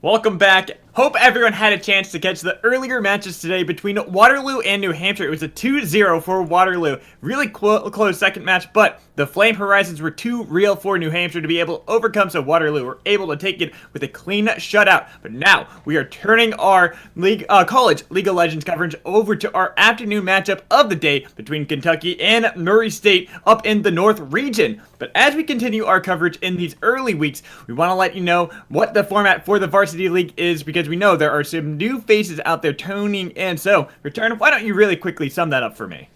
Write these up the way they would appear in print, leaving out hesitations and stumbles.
Welcome back. Hope everyone had a chance to catch the earlier matches today between Waterloo and New Hampshire. It was a 2-0 for Waterloo. Really close second match, but the Flame Horizons were too real for New Hampshire to be able to overcome, so Waterloo were able to take it with a clean shutout. But now we are turning our college League of Legends coverage over to our afternoon matchup of the day between Kentucky and Murray State up in the North region. But as we continue our coverage in these early weeks, we want to let you know what the format for the Varsity League is, because we know there are some new faces out there tuning in. So, Return, why don't you really quickly sum that up for me?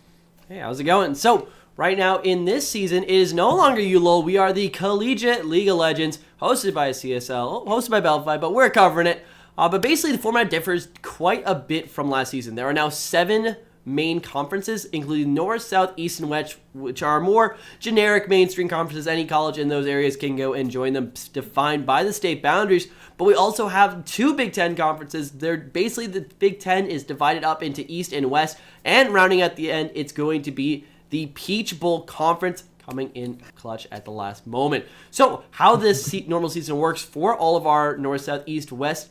Hey, how's it going? So, right now in this season, it is no longer ULOL. We are the Collegiate League of Legends, hosted by CSL, hosted by Belfry, but we're covering it. But basically, the format differs quite a bit from last season. There are now 7 main conferences, including North, South, East, and West, which are more generic mainstream conferences. Any college in those areas can go and join them, defined by the state boundaries. But we also have 2 Big Ten conferences. They're basically, the Big Ten is divided up into East and West, and rounding at the end, it's going to be the Peach Bowl Conference, coming in clutch at the last moment. So how this normal season works for all of our North, South, East, West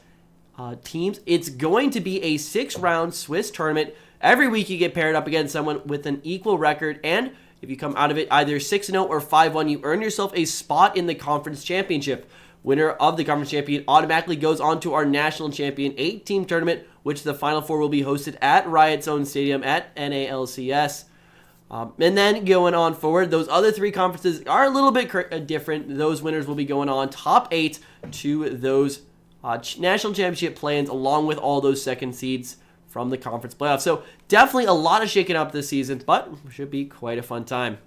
teams, it's going to be a 6-round Swiss tournament. Every week you get paired up against someone with an equal record, and if you come out of it either 6-0 or 5-1, you earn yourself a spot in the conference championship. Winner of the conference champion automatically goes on to our national champion 8-team tournament, which the Final Four will be hosted at Riot Zone Stadium at NALCS. And then going on forward, those other 3 conferences are a little bit different. Those winners will be going on top 8 to those national championship play-ins, along with all those second seeds from the conference playoffs. So definitely a lot of shaking up this season, but should be quite a fun time.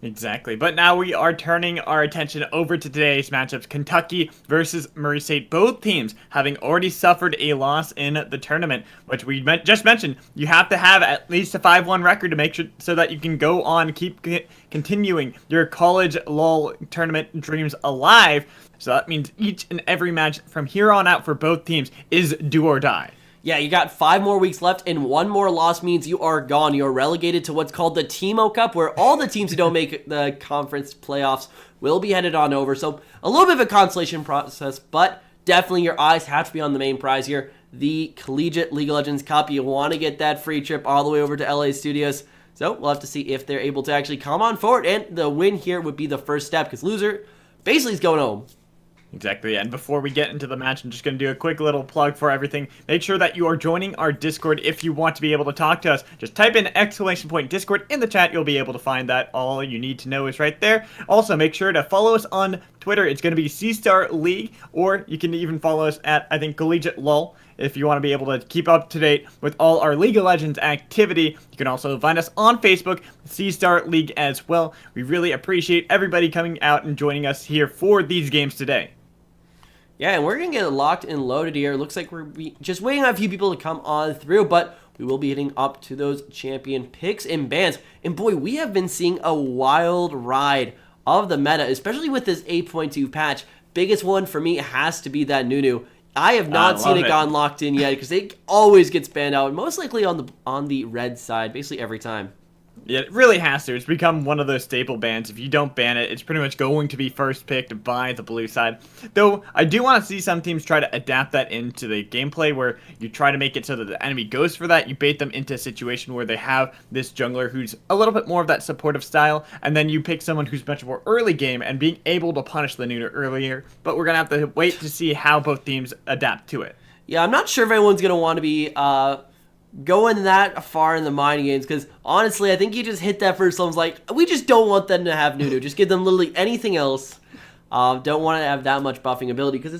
Exactly. But now we are turning our attention over to today's matchups. Kentucky versus Murray State. Both teams having already suffered a loss in the tournament, which we just mentioned. You have to have at least a 5-1 record to make sure so that you can go on, keep continuing your college LOL tournament dreams alive. So that means each and every match from here on out for both teams is do or die. Yeah, you got 5 more weeks left, and 1 more loss means you are gone. You're relegated to what's called the Timo Cup, where all the teams who don't make the conference playoffs will be headed on over. So a little bit of a consolation process, but definitely your eyes have to be on the main prize here, the Collegiate League of Legends Cup. You want to get that free trip all the way over to LA Studios. So we'll have to see if they're able to actually come on forward, and the win here would be the first step, because loser basically is going home. Exactly, and before we get into the match, I'm just going to do a quick little plug for everything. Make sure that you are joining our Discord if you want to be able to talk to us. Just type in !Discord in the chat. You'll be able to find that. All you need to know is right there. Also, make sure to follow us on Twitter. It's going to be C-Star League, or you can even follow us at, I think, Collegiate LOL, if you want to be able to keep up to date with all our League of Legends activity. You can also find us on Facebook, C-Star League as well. We really appreciate everybody coming out and joining us here for these games today. Yeah, and we're going to get locked and loaded here. Looks like we're just waiting on a few people to come on through, but we will be hitting up to those champion picks and bans. And boy, we have been seeing a wild ride of the meta, especially with this 8.2 patch. Biggest one for me has to be that Nunu. I have not seen it gone locked in yet, because it always gets banned out, most likely on the red side, basically every time. Yeah, it really has to. It's become one of those staple bans. If you don't ban it, it's pretty much going to be first picked by the blue side. Though, I do want to see some teams try to adapt that into the gameplay, where you try to make it so that the enemy goes for that. You bait them into a situation where they have this jungler who's a little bit more of that supportive style, and then you pick someone who's much more early game and being able to punish the Nunu earlier. But we're going to have to wait to see how both teams adapt to it. Yeah, I'm not sure if anyone's going to want to be going that far in the mining games, because honestly, I think you just hit that first. Someone's like, we just don't want them to have Nunu. Just give them literally anything else. Don't want to have that much buffing ability, because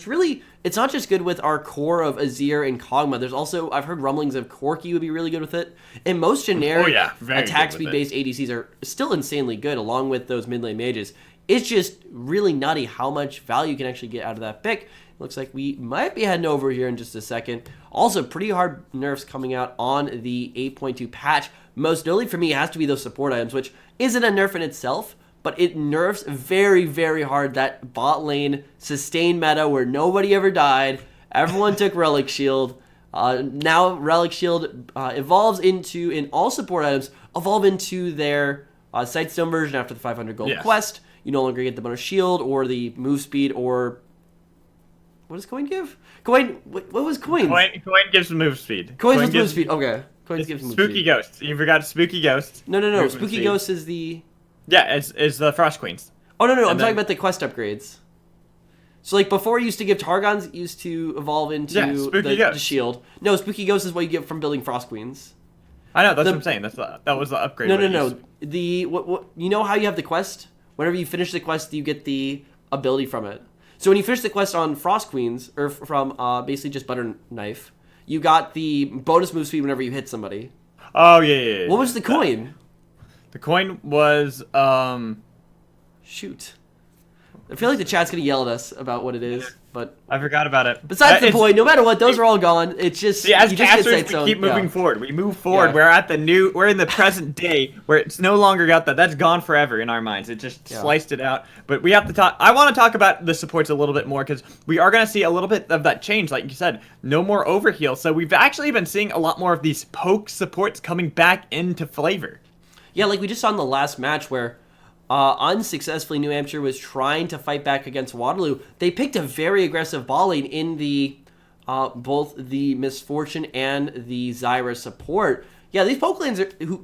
it's not just good with our core of Azir and Kog'Maw. There's also, I've heard rumblings of Corki would be really good with it. And most generic attack speed-based ADCs are still insanely good, along with those mid-lane mages. It's just really nutty how much value you can actually get out of that pick. Looks like we might be heading over here in just a second. Also, pretty hard nerfs coming out on the 8.2 patch. Most notably for me, it has to be those support items, which isn't a nerf in itself, but it nerfs very, very hard that bot lane sustain meta where nobody ever died. Everyone took Relic Shield. Now Relic Shield evolves into, and all support items evolve into their Sightstone version after the 500 gold quest. You no longer get the bonus shield or the move speed or What does coin give? Coin. What was coins? Coin gives move speed. Coins with move speed. Okay. Coins gives move Spooky speed. Ghost. You forgot Spooky Ghost. No. Movement Spooky speed. Ghost is the. Yeah, it's the Frost Queens. Oh no! I'm then- talking about the quest upgrades. So like before, you used to give Targons, it used to evolve into Spooky the Ghost. shield. No, Spooky Ghost is what you get from building Frost Queens. I know, that's what I'm saying. That was the upgrade. No. The what you know how you have the quest? Whenever you finish the quest, you get the ability from it. So when you finish the quest on Frost Queens, or from basically just Butter Knife, you got the bonus move speed whenever you hit somebody. Oh yeah. What was the coin? The coin was Shoot. I feel like the chat's gonna yell at us about what it is, but I forgot about it. besides the point, no matter what, those are all gone. It's just See, as you just get casters, sight zone. we keep moving Yeah. forward. We move forward. Yeah. We're in the present day where it's no longer got that. That's gone forever in our minds. It just sliced it out. But we have to talk. I want to talk about the supports a little bit more because we are going to see a little bit of that change. Like you said, no more overheal. So we've actually been seeing a lot more of these poke supports coming back into flavor. Yeah, like we just saw in the last match where unsuccessfully New Hampshire was trying to fight back against Waterloo. They picked a very aggressive ball lane in the both the Misfortune and the Zyra support. Yeah, these poke lanes,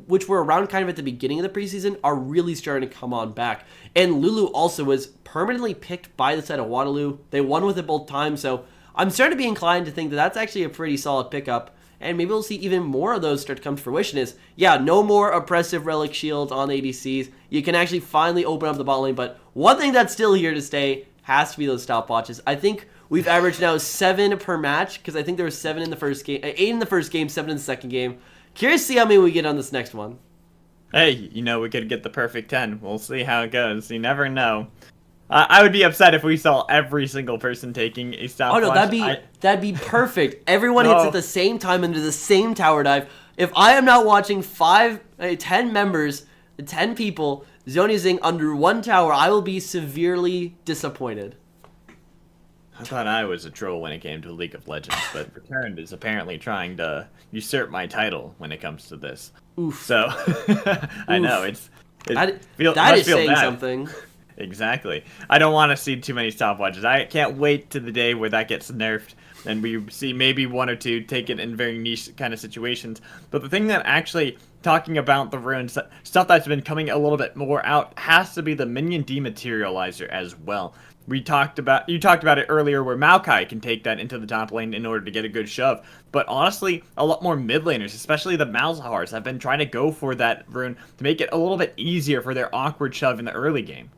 which were around kind of at the beginning of the preseason, are really starting to come on back. And Lulu also was permanently picked by the side of Waterloo. They won with it both times, so I'm starting to be inclined to think that that's actually a pretty solid pickup. And maybe we'll see even more of those start to come to fruition is, yeah, no more oppressive relic shields on ADCs. You can actually finally open up the bot lane, but one thing that's still here to stay has to be those stopwatches. I think we've averaged now 7 per match, because I think there were 7 in the first game, 8 in the first game, 7 in the second game. Curious to see how many we get on this next one. Hey, we could get the perfect 10. We'll see how it goes. You never know. I would be upset if we saw every single person taking a stopwatch. Oh no, that'd be perfect. Everyone hits at the same time into the same tower dive. If I am not watching 10 members, 10 people zonizing under one tower, I will be severely disappointed. I thought I was a troll when it came to League of Legends, but Returned is apparently trying to usurp my title when it comes to this. Oof. So, I know, that must is feel saying bad. something. Exactly. I don't want to see too many stopwatches. I can't wait to the day where that gets nerfed and we see maybe 1 or 2 take it in very niche kind of situations. But the thing that actually, talking about the runes, stuff that's been coming a little bit more out has to be the minion dematerializer as well. You talked about it earlier where Maokai can take that into the top lane in order to get a good shove. But honestly, a lot more mid laners, especially the Malzahars, have been trying to go for that rune to make it a little bit easier for their awkward shove in the early game.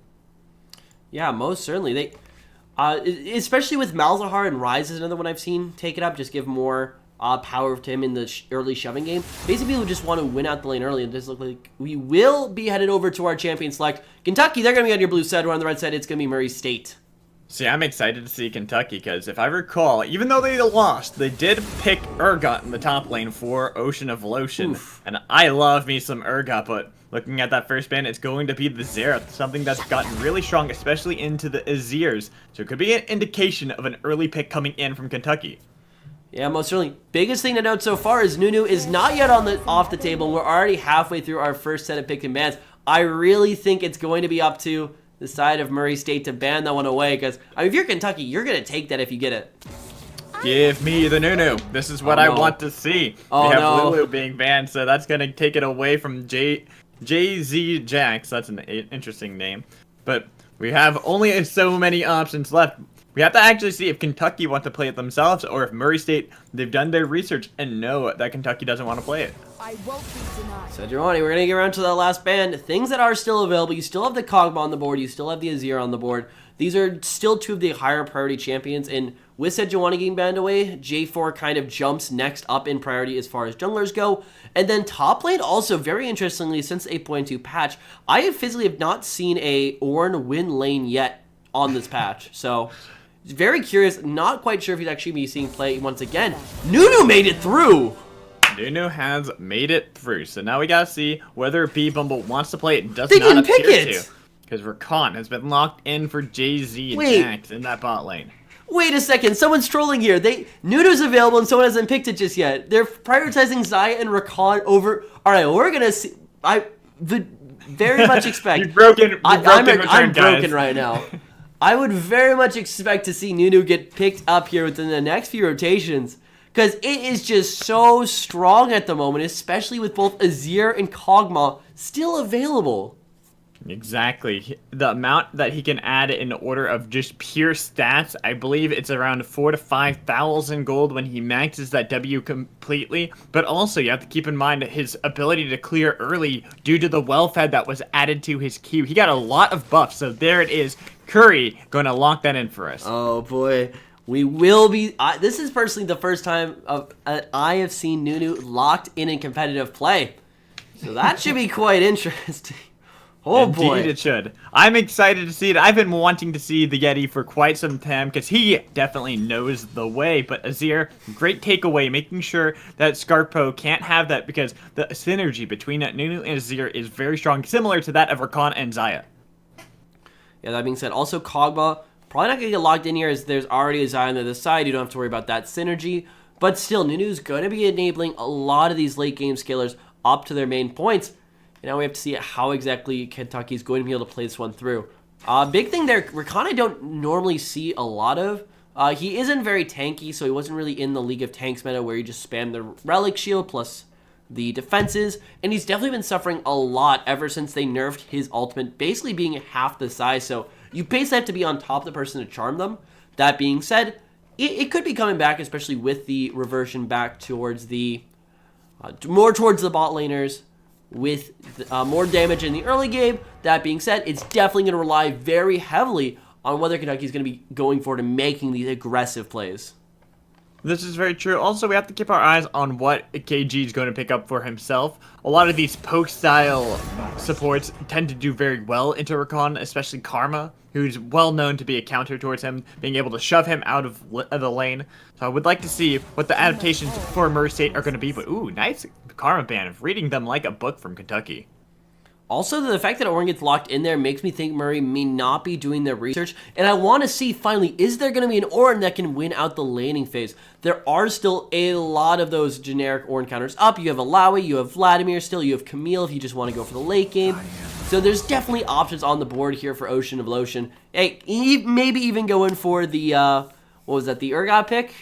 Yeah, most certainly. They, especially with Malzahar and Rise is another one I've seen take it up. Just give more power to him in the early shoving game. Basically, people just want to win out the lane early, and it does look like we will be headed over to our champion select. Kentucky, they're going to be on your blue side. We're on the red side. It's going to be Murray State. See, I'm excited to see Kentucky because if I recall, even though they lost, they did pick Urgot in the top lane for Ocean of Lotion. Oof. And I love me some Urgot, but looking at that first ban, it's going to be the Xerath, something that's gotten really strong, especially into the Azirs. So it could be an indication of an early pick coming in from Kentucky. Yeah, most certainly. Biggest thing to note so far is Nunu is not yet off the table, and we're already halfway through our first set of picked and bans. I really think it's going to be up to the side of Murray State to ban that one away, because if you're Kentucky, you're going to take that if you get it. Give me the Nunu. This is what I want to see. Oh, we have no. Lulu being banned, so that's going to take it away from JZ Jax. That's an interesting name. But we have only so many options left. We have to actually see if Kentucky want to play it themselves or if Murray State, they've done their research and know that Kentucky doesn't want to play it. I won't be denied. So, Giovanni, we're going to get around to that last band. Things that are still available. You still have the Kog'Maw on the board. You still have the Azir on the board. These are still 2 of the higher priority champions. And with Sejuani getting banned away, J4 kind of jumps next up in priority as far as junglers go. And then top lane also, very interestingly, since the 8.2 patch, I physically have not seen a Ornn win lane yet on this patch. So, very curious. Not quite sure if he's actually be seeing play once again. Nunu made it through! Nunu has made it through, so now we gotta see whether B Bumble wants to play it. Does They not didn't pick appear it! to, because Rakan has been locked in for JZ and Wait. Jax in that bot lane. Wait a second, someone's trolling here. Nunu's available and someone hasn't picked it just yet. They're prioritizing Xayah and Rakan over. All right, we're gonna see. I very much expect. You've broken. I'm Return, broken guys. right now. I would very much expect to see Nunu get picked up here within the next few rotations, because it is just so strong at the moment, especially with both Azir and Kog'Maw still available. Exactly. The amount that he can add in order of just pure stats, I believe it's around 4,000 to 5,000 gold when he maxes that W completely. But also, you have to keep in mind his ability to clear early due to the well-fed that was added to his Q. He got a lot of buffs, so there it is. Curry going to lock that in for us. Oh boy. We will be... this is personally the first time I have seen Nunu locked in competitive play. So that should be quite interesting. Oh boy. Indeed it should. I'm excited to see it. I've been wanting to see the Yeti for quite some time because he definitely knows the way. But Azir, great takeaway, making sure that Scarpo can't have that because the synergy between Nunu and Azir is very strong, similar to that of Rakan and Xayah. Yeah, that being said, also Kog'Maw, probably not going to get locked in here as there's already a Xayah on the other side. You don't have to worry about that synergy. But still, Nunu's going to be enabling a lot of these late game scalers up to their main points. And now we have to see how exactly Kentucky's going to be able to play this one through. Big thing there, Rakan I don't normally see a lot of. He isn't very tanky, so he wasn't really in the League of Tanks meta where you just spam the Relic Shield plus the defenses. And he's definitely been suffering a lot ever since they nerfed his ultimate, basically being half the size. So you basically have to be on top of the person to charm them. That being said, it could be coming back, especially with the reversion back towards the... more towards the bot laners, with more damage in the early game. That being said, it's definitely going to rely very heavily on whether Kentucky's going to be going forward and making these aggressive plays. This is very true. Also, we have to keep our eyes on what KG is going to pick up for himself. A lot of these poke-style supports tend to do very well into Rakan, especially Karma, who's well known to be a counter towards him, being able to shove him out of the lane. So I would like to see what the adaptations for Mercy are going to be. But, ooh, nice Karma ban of reading them like a book from Kentucky. Also, the fact that Orin gets locked in there makes me think Murray may not be doing the research. And I want to see, finally, is there going to be an Orin that can win out the laning phase? There are still a lot of those generic Orin counters up. You have Alawi, you have Vladimir still, you have Camille if you just want to go for the late game. So there's definitely options on the board here for Ocean of Lotion. Hey, maybe even going for the, what was that, the Urgot pick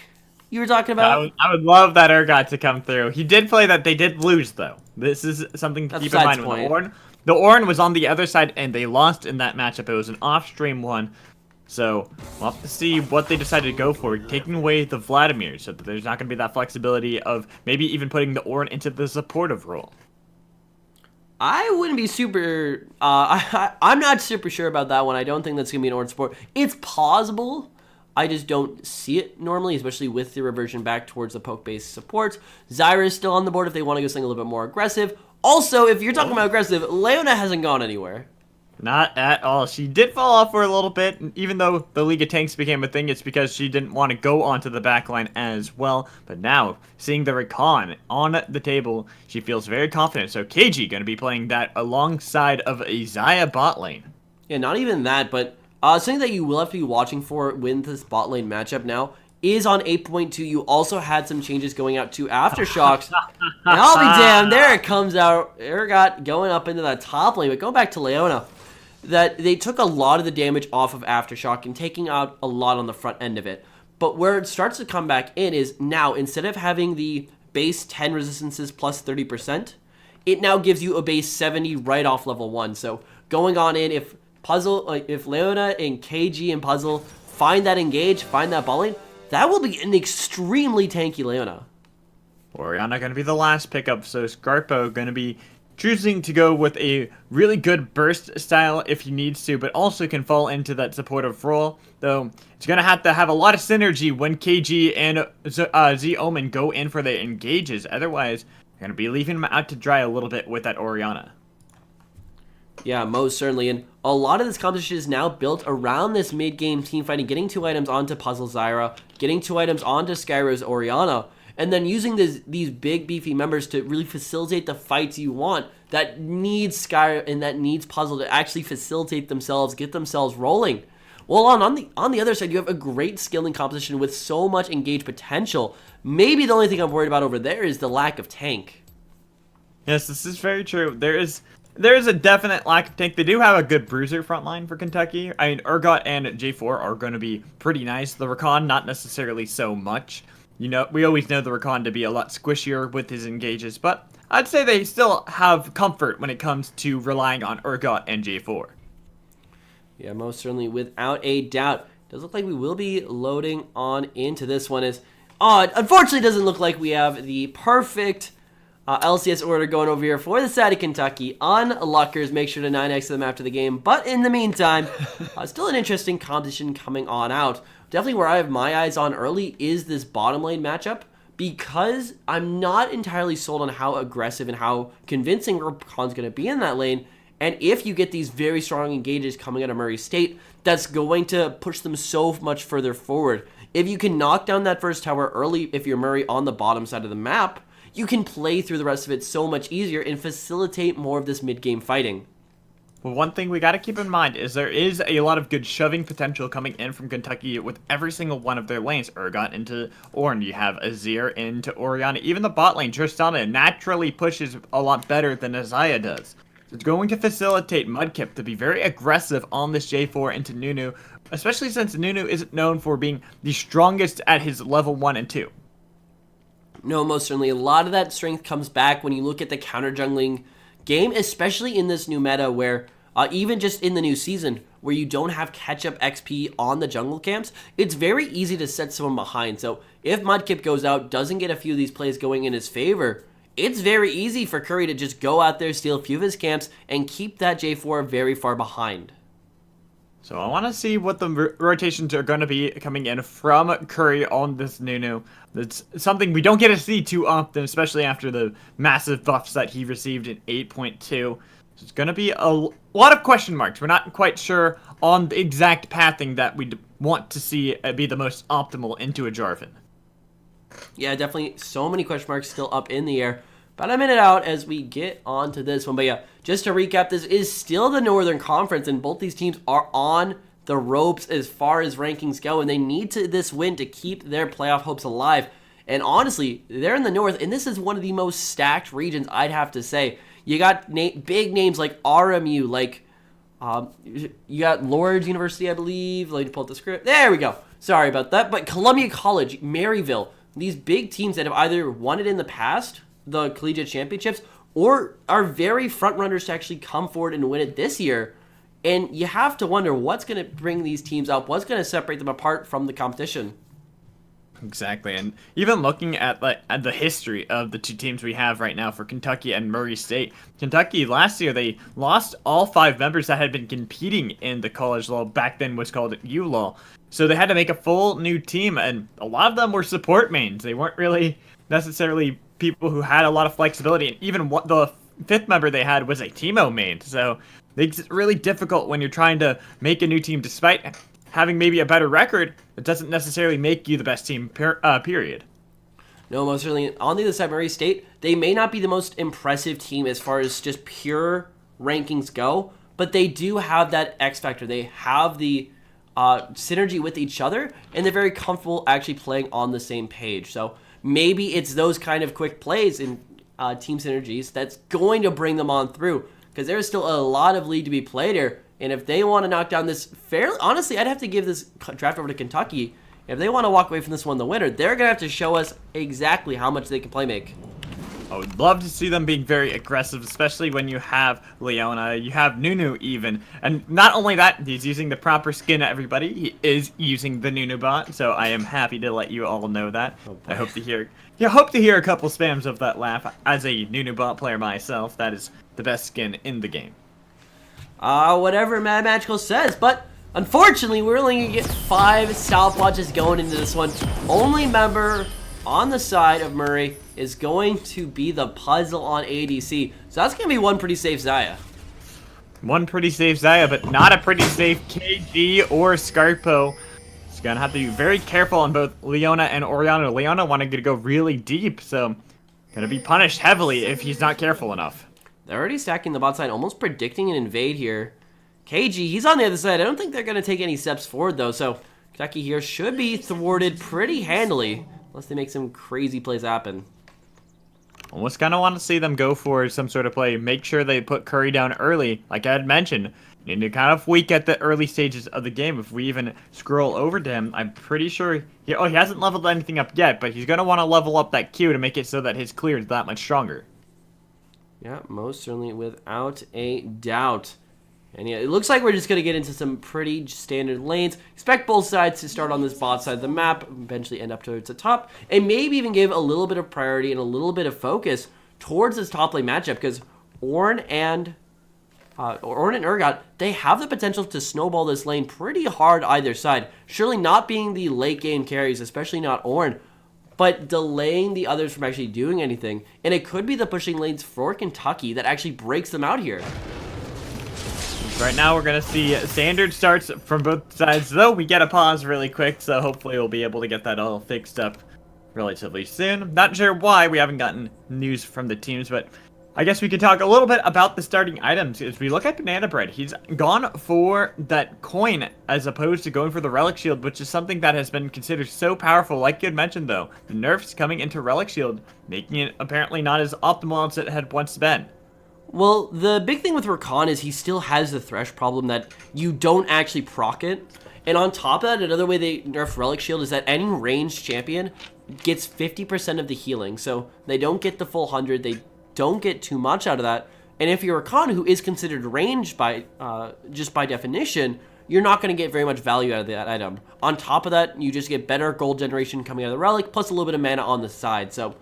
you were talking about? I would love that Urgot to come through. He did play that. They did lose, though. This is something to keep in mind with Orin. The Orin was on the other side, and they lost in that matchup. It was an off-stream one. So, we'll have to see what they decided to go for, taking away the Vladimir, so that there's not going to be that flexibility of maybe even putting the Orin into the supportive role. I wouldn't be super... I'm not super sure about that one. I don't think that's going to be an Orin support. It's plausible. I just don't see it normally, especially with the reversion back towards the poke-based supports. Zyra is still on the board if they want to go something a little bit more aggressive. Also, if you're talking about aggressive, Leona hasn't gone anywhere. Not at all. She did fall off for a little bit, even though the League of Tanks became a thing. It's because she didn't want to go onto the backline as well. But now, seeing the Rakan on the table, she feels very confident. So KG going to be playing that alongside of a Xayah bot lane. Yeah, not even that, but something that you will have to be watching for with this bot lane matchup now is on 8.2. You also had some changes going out to Aftershocks. And I'll be damned, there it comes out. Urgot going up into that top lane. But going back to Leona, that they took a lot of the damage off of Aftershock and taking out a lot on the front end of it. But where it starts to come back in is now, instead of having the base 10 resistances plus 30%, it now gives you a base 70 right off level 1. So going on in, if Leona and KG and Puzzle find that engage, find that bot lane, that will be an extremely tanky Leona. Orianna going to be the last pickup, so Scarpo going to be choosing to go with a really good burst style if he needs to, but also can fall into that supportive role, though it's going to have a lot of synergy when KG and Z-Omen go in for the engages. Otherwise, you're going to be leaving him out to dry a little bit with that Orianna. Yeah, most certainly. And a lot of this competition is now built around this mid-game team fighting, getting 2 items onto Puzzle Zyra, getting 2 items onto Skyro's Orianna, and then using these big, beefy members to really facilitate the fights you want that needs Skyro and that needs Puzzle to actually facilitate themselves, get themselves rolling. Well, on the other side, you have a great skilling composition with so much engaged potential. Maybe the only thing I'm worried about over there is the lack of tank. Yes, this is very true. There is There's a definite lack of tank. They do have a good bruiser front line for Kentucky. I mean, Urgot and J4 are going to be pretty nice. The Rakan, not necessarily so much. You know, we always know the Rakan to be a lot squishier with his engages, but I'd say they still have comfort when it comes to relying on Urgot and J4. Yeah, most certainly, without a doubt. Does look like we will be loading on into this one. Unfortunately, it doesn't look like we have the perfect LCS order going over here for the side of Kentucky. On Luckers, make sure to 9x them after the game. But in the meantime, still an interesting competition coming on out. Definitely where I have my eyes on early is this bottom lane matchup, because I'm not entirely sold on how aggressive and how convincing Rakan's going to be in that lane. And if you get these very strong engages coming out of Murray State, that's going to push them so much further forward. If you can knock down that first tower early, if you're Murray on the bottom side of the map, you can play through the rest of it so much easier and facilitate more of this mid-game fighting. Well, one thing we got to keep in mind is there is a lot of good shoving potential coming in from Kentucky with every single one of their lanes. Urgot into Ornn, you have Azir into Orianna. Even the bot lane, Tristana, naturally pushes a lot better than Azaya does. It's going to facilitate Mudkip to be very aggressive on this J4 into Nunu, especially since Nunu isn't known for being the strongest at his level 1 and 2. No, most certainly. A lot of that strength comes back when you look at the counter jungling game, especially in this new meta where, even just in the new season, where you don't have catch-up XP on the jungle camps, it's very easy to set someone behind. So if Mudkip goes out, doesn't get a few of these plays going in his favor, it's very easy for Curry to just go out there, steal a few of his camps, and keep that J4 very far behind. So I want to see what the rotations are going to be coming in from Curry on this Nunu. That's something we don't get to see too often, especially after the massive buffs that he received in 8.2. So it's going to be a lot of question marks. We're not quite sure on the exact pathing that we'd want to see be the most optimal into a Jarvan. Yeah, definitely so many question marks still up in the air. About a minute out as we get on to this one. But yeah, just to recap, this is still the Northern Conference, and both these teams are on the ropes as far as rankings go, and they need this win to keep their playoff hopes alive. And honestly, they're in the North, and this is one of the most stacked regions, I'd have to say. You got big names like RMU, like you got Lord's University, I believe. Let me pull up the script. There we go. Sorry about that. But Columbia College, Maryville, these big teams that have either won it in the past, the collegiate championships, or are very front runners to actually come forward and win it this year. And you have to wonder what's going to bring these teams up, what's going to separate them apart from the competition. Exactly, and even looking at the history of the two teams we have right now for Kentucky and Murray State. Kentucky, last year, they lost all 5 members that had been competing in the college law, back then was called U-Law. So they had to make a full new team, and a lot of them were support mains. They weren't really necessarily people who had a lot of flexibility, and even the 5th member they had was a Teemo main. So it's really difficult when you're trying to make a new team, despite having maybe a better record. It doesn't necessarily make you the best team, period. No, most certainly. On the other side, Murray State, they may not be the most impressive team as far as just pure rankings go, but they do have that X factor. They have the synergy with each other, and they're very comfortable actually playing on the same page. So maybe it's those kind of quick plays and team synergies that's going to bring them on through, because there's still a lot of league to be played here. And if they want to knock down this fairly, honestly, I'd have to give this draft over to Kentucky. If they want to walk away from this one the winner, they're going to have to show us exactly how much they can play make. I would love to see them being very aggressive, especially when you have Leona, you have Nunu even. And not only that, he's using the proper skin at everybody. He is using the Nunu bot, so I am happy to let you all know that. I hope to hear a couple spams of that laugh. As a Nunu bot player myself, that is the best skin in the game. Whatever Mad Magical says, but unfortunately, we're only going to get 5 stopwatches going into this one. Only member on the side of Murray is going to be the puzzle on ADC. So that's going to be one pretty safe Xayah. One pretty safe Xayah, but not a pretty safe KG or Scarpo. He's going to have to be very careful on both Leona and Orianna. Leona wanted to go really deep, so going to be punished heavily if he's not careful enough. They're already stacking the bot side, almost predicting an invade here. KG, he's on the other side. I don't think they're going to take any steps forward, though. So Kentucky here should be thwarted pretty handily, unless they make some crazy plays happen. Almost kind of want to see them go for some sort of play. Make sure they put Curry down early, like I had mentioned. Need to kind of weak at the early stages of the game. If we even scroll over to him, I'm pretty sure... he hasn't leveled anything up yet, but he's going to want to level up that Q to make it so that his clear is that much stronger. Yeah, most certainly, without a doubt. And yeah, it looks like we're just going to get into some pretty standard lanes. Expect both sides to start on this bot side of the map, eventually end up towards the top, and maybe even give a little bit of priority and a little bit of focus towards this top lane matchup, because Ornn and Urgot, they have the potential to snowball this lane pretty hard either side. Surely not being the late game carries, especially not Ornn, but delaying the others from actually doing anything. And it could be the pushing lanes for Kentucky that actually breaks them out here. Right now, we're going to see standard starts from both sides, though we get a pause really quick, so hopefully we'll be able to get that all fixed up relatively soon. Not sure why we haven't gotten news from the teams, but I guess we could talk a little bit about the starting items. As we look at Banana Bread, he's gone for that coin as opposed to going for the Relic Shield, which is something that has been considered so powerful. Like you had mentioned, though, the nerfs coming into Relic Shield, making it apparently not as optimal as it had once been. Well, the big thing with Rakan is he still has the Thresh problem that you don't actually proc it. And on top of that, another way they nerf Relic Shield is that any ranged champion gets 50% of the healing. So they don't get the full 100, they don't get too much out of that. And if you're Rakan, who is considered ranged by just by definition, you're not going to get very much value out of that item. On top of that, you just get better gold generation coming out of the Relic, plus a little bit of mana on the side. So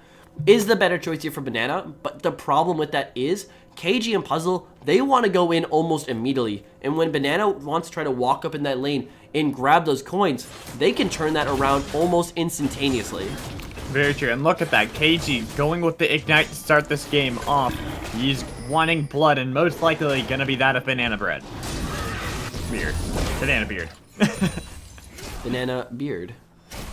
is the better choice here for Banana, but the problem with that is KG and Puzzle, they want to go in almost immediately. And when Banana wants to try to walk up in that lane and grab those coins, they can turn that around almost instantaneously. Very true. And look at that. KG going with the Ignite to start this game off. He's wanting blood and most likely going to be that of Banana Bread. Beard. Banana Beard. Banana Beard.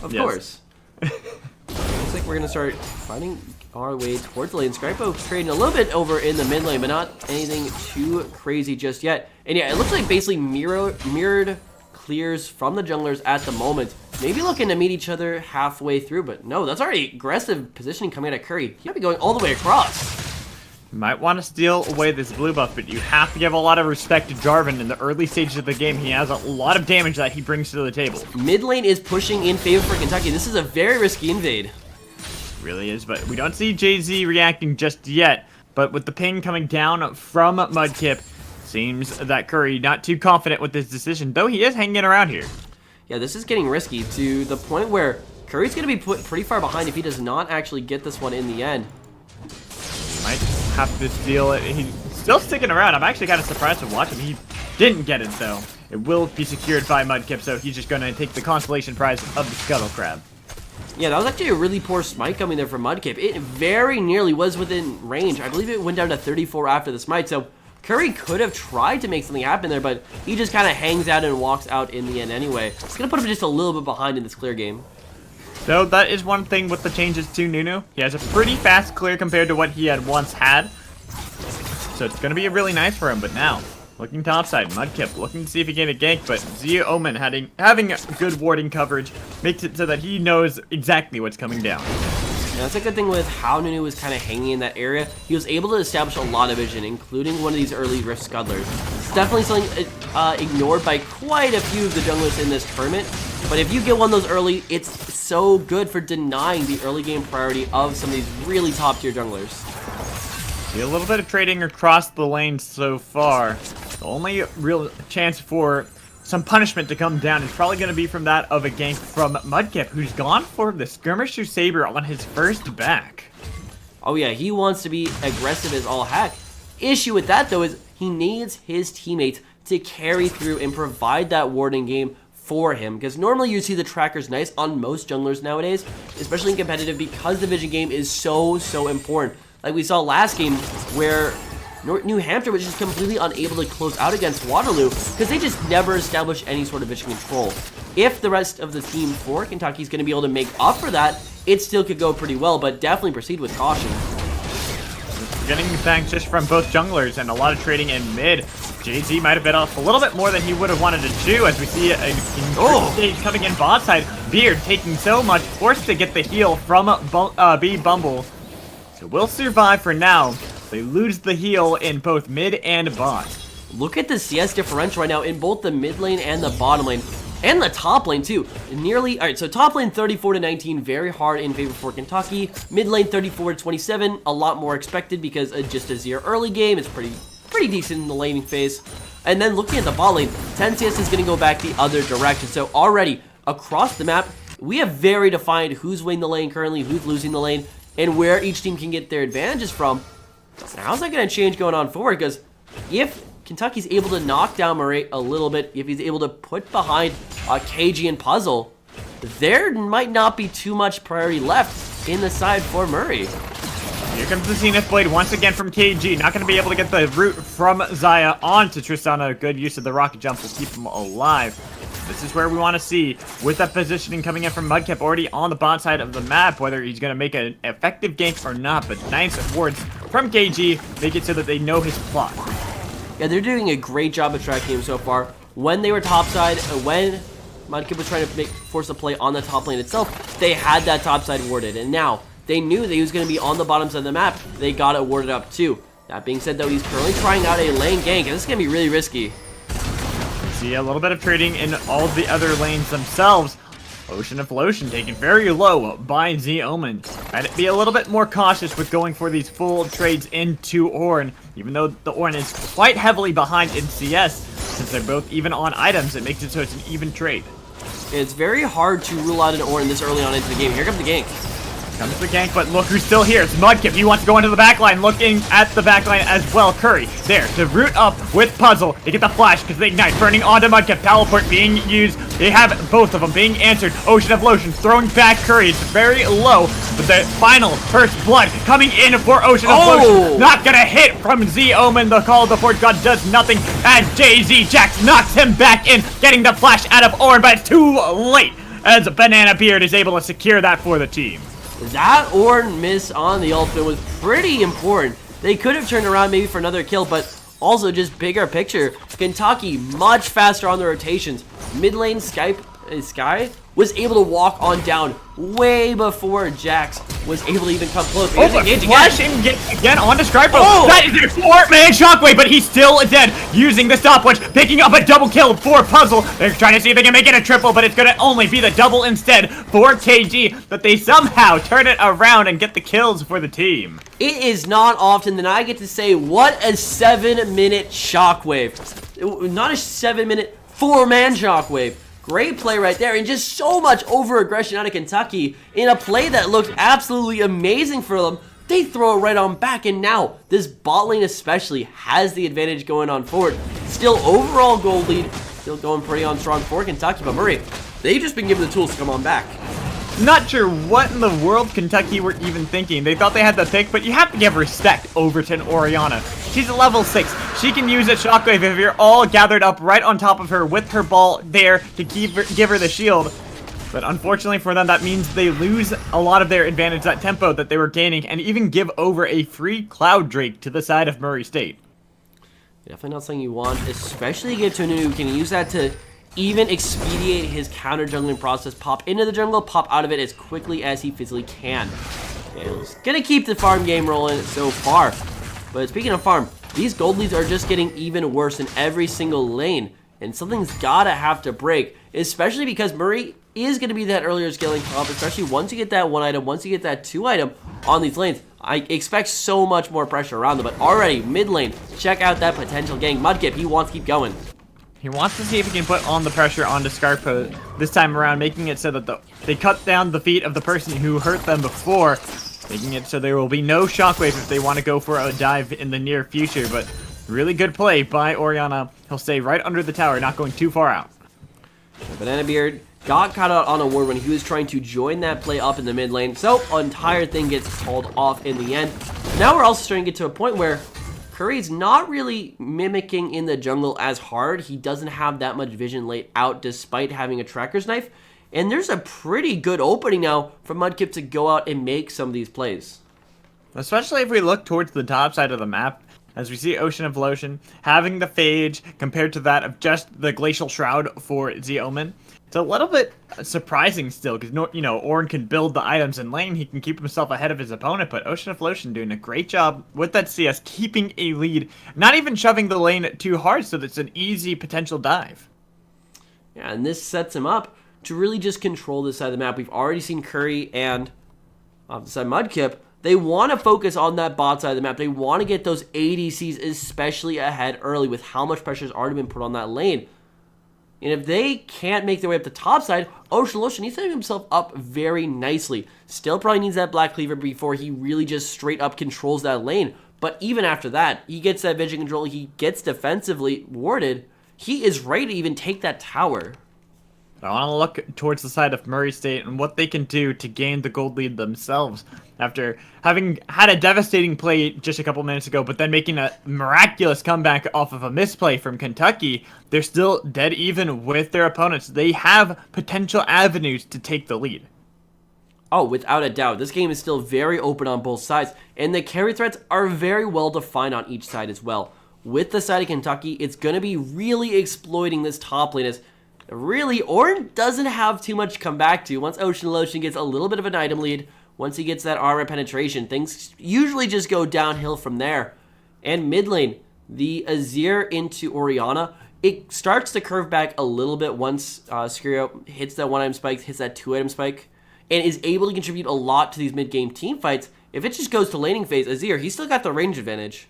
Of Yes. course. Looks like we're going to start finding our way towards the lane. Scripo trading a little bit over in the mid lane, but not anything too crazy just yet. And yeah, it looks like basically mirrored clears from the junglers at the moment. Maybe looking to meet each other halfway through, but no, that's already aggressive positioning coming out of Curry. He might be going all the way across. You might want to steal away this blue buff, but you have to give a lot of respect to Jarvan in the early stages of the game. He has a lot of damage that he brings to the table. Mid lane is pushing in favor for Kentucky. This is a very risky invade. Really is, but we don't see Jay-Z reacting just yet. But with the ping coming down from Mudkip, seems that Curry not too confident with his decision, though he is hanging around here. Yeah, this is getting risky to the point where Curry's going to be put pretty far behind if he does not actually get this one in the end. He might have to steal it. He's still sticking around. I'm actually kind of surprised to watch him. He didn't get it, though. It will be secured by Mudkip, so he's just going to take the consolation prize of the Scuttle Crab. Yeah, that was actually a really poor smite coming there from Mudkip. It very nearly was within range. I believe it went down to 34 after the smite, so Curry could have tried to make something happen there, but he just kind of hangs out and walks out in the end anyway. It's going to put him just a little bit behind in this clear game. So that is one thing with the changes to Nunu. He has a pretty fast clear compared to what he had once had. So it's going to be really nice for him, but now, looking topside, Mudkip looking to see if he can get a gank, but Zia Omen having good warding coverage makes it so that he knows exactly what's coming down. Yeah, that's a good thing with how Nunu was kind of hanging in that area. He was able to establish a lot of vision, including one of these early Rift Scuttlers. It's definitely something ignored by quite a few of the junglers in this tournament, but if you get one of those early, it's so good for denying the early game priority of some of these really top tier junglers. See a little bit of trading across the lane so far. The only real chance for some punishment to come down is probably going to be from that of a gank from Mudkip, who's gone for the Skirmisher Saber on his first back. Oh yeah, he wants to be aggressive as all heck. Issue with that though is he needs his teammates to carry through and provide that warding game for him, because normally you see the trackers nice on most junglers nowadays, especially in competitive, because the vision game is so important. Like we saw last game where New Hampshire was just completely unable to close out against Waterloo because they just never established any sort of vision control. If the rest of the team for Kentucky is going to be able to make up for that, it still could go pretty well, but definitely proceed with caution. Getting thanks just from both junglers and a lot of trading in mid. Jay-Z might have bit off a little bit more than he would have wanted to chew as we see a stage coming in bot side. Beard taking so much, forced to get the heal from B Bumble. So we'll survive for now. They lose the heal in both mid and bot. Look at the CS differential right now in both the mid lane and the bottom lane. And the top lane too. Alright, so top lane 34-19, very hard in favor for Kentucky. Mid lane 34-27, a lot more expected because just a 0 early game. It's pretty decent in the laning phase. And then looking at the bot lane, 10CS is going to go back the other direction. So already across the map, we have very defined who's winning the lane currently, who's losing the lane, and where each team can get their advantages from. Now, how's that going to change going on forward? Because if Kentucky's able to knock down Murray a little bit, if he's able to put behind KG and Puzzle, there might not be too much priority left in the side for Murray. Here comes the Zenith Blade once again from KG. Not going to be able to get the root from Xayah onto Tristana. Good use of the rocket jump will keep him alive. This is where we want to see, with that positioning coming in from Mudkip already on the bot side of the map, whether he's going to make an effective gank or not. But nice wards from KG make it so that they know his plot. Yeah, they're doing a great job of tracking him so far. When they were topside, when Mudkip was trying to force a play on the top lane itself, they had that topside warded. And now, they knew that he was going to be on the bottom side of the map. They got it warded up too. That being said, though, he's currently trying out a lane gank, and this is going to be really risky. See a little bit of trading in all of the other lanes themselves. Ocean of Lotion taken very low by Z-Omen. I'd be a little bit more cautious with going for these full trades into Ornn, even though the Ornn is quite heavily behind in CS. Since they're both even on items, it makes it so it's an even trade. It's very hard to rule out an Ornn this early on into the game. Here comes the gank. Comes the gank, but look who's still here. It's Mudkip. He wants to go into the backline, looking at the backline as well. Curry there to root up with Puzzle. They get the flash because they ignite, burning onto Mudkip. Teleport being used. They have both of them being answered. Ocean of Lotion throwing back Curry. It's very low, but the final first blood coming in for Ocean of Lotion. Not gonna hit from Z-Omen. The Call of the Forge God does nothing as JZ Jax knocks him back in, getting the flash out of Ornn, but it's too late as Banana Beard is able to secure that for the team. That Ornn miss on the ultimate was pretty important. They could have turned around maybe for another kill, but also just bigger picture. Kentucky much faster on the rotations. Mid lane Sky was able to walk on down way before Jax was able to even come close. Flashing again onto Scribe. That is a 4-man shockwave, but he's still dead. Using the stopwatch, picking up a double kill for Puzzle. They're trying to see if they can make it a triple, but it's going to only be the double instead for KG. But they somehow turn it around and get the kills for the team. It is not often that I get to say, what a 7-minute shockwave. Not a 7-minute 4-man shockwave. Great play right there, and just so much over-aggression out of Kentucky in a play that looked absolutely amazing for them. They throw it right on back, and now this bot lane especially has the advantage going on forward. Still, overall gold lead, still going pretty on strong for Kentucky, but Murray, they've just been given the tools to come on back. Not sure what in the world Kentucky were even thinking. They thought they had the pick, but you have to give respect over to Orianna. She's a level 6. She can use a shockwave if you're all gathered up right on top of her with her ball there to give her the shield. But unfortunately for them, that means they lose a lot of their advantage, that tempo that they were gaining, and even give over a free Cloud Drake to the side of Murray State. Definitely not something you want, especially get to a new who can use that to even expedite his counter jungling process, pop into the jungle, pop out of it as quickly as he physically can. And he's gonna keep the farm game rolling so far. But speaking of farm, these gold leads are just getting even worse in every single lane, and something's gotta have to break, especially because Murray is gonna be that earlier scaling comp, especially once you get that 1 item, once you get that 2 item on these lanes. I expect so much more pressure around them, but already mid lane, check out that potential gank. Mudkip, he wants to keep going. He wants to see if he can put on the pressure onto Scarpa this time around, making it so that they cut down the feet of the person who hurt them before, making it so there will be no shockwave if they want to go for a dive in the near future. But really good play by Orianna. He'll stay right under the tower, not going too far out. Banana Beard got caught out on a ward when he was trying to join that play up in the mid lane, so the entire thing gets called off in the end. Now we're also starting to get to a point where Curry's not really mimicking in the jungle as hard. He doesn't have that much vision laid out despite having a tracker's knife. And there's a pretty good opening now for Mudkip to go out and make some of these plays. Especially if we look towards the top side of the map, as we see Ocean of Lotion having the Phage compared to that of just the Glacial Shroud for Z-Omen. It's a little bit surprising still, because Ornn can build the items in lane. He can keep himself ahead of his opponent, but Ocean of Lotion doing a great job with that CS, keeping a lead, not even shoving the lane too hard, so that's an easy potential dive. Yeah, and this sets him up to really just control this side of the map. We've already seen Curry and off the side Mudkip. They want to focus on that bot side of the map. They want to get those ADCs especially ahead early with how much pressure has already been put on that lane. And if they can't make their way up the top side, Ocean Lotion, he's setting himself up very nicely. Still probably needs that Black Cleaver before he really just straight up controls that lane. But even after that, he gets that vision control, he gets defensively warded. He is ready to even take that tower. I want to look towards the side of Murray State and what they can do to gain the gold lead themselves. After having had a devastating play just a couple minutes ago, but then making a miraculous comeback off of a misplay from Kentucky, they're still dead even with their opponents. They have potential avenues to take the lead. Oh, without a doubt. This game is still very open on both sides, and the carry threats are very well defined on each side as well. With the side of Kentucky, it's going to be really exploiting this top lane as really, Ornn doesn't have too much to come back to. Once Ocean Lotion gets a little bit of an item lead, once he gets that armor penetration, things usually just go downhill from there. And mid lane, the Azir into Orianna, it starts to curve back a little bit once Scurio hits that 1-item spike, hits that 2-item spike, and is able to contribute a lot to these mid-game team fights. If it just goes to laning phase, Azir, he's still got the range advantage.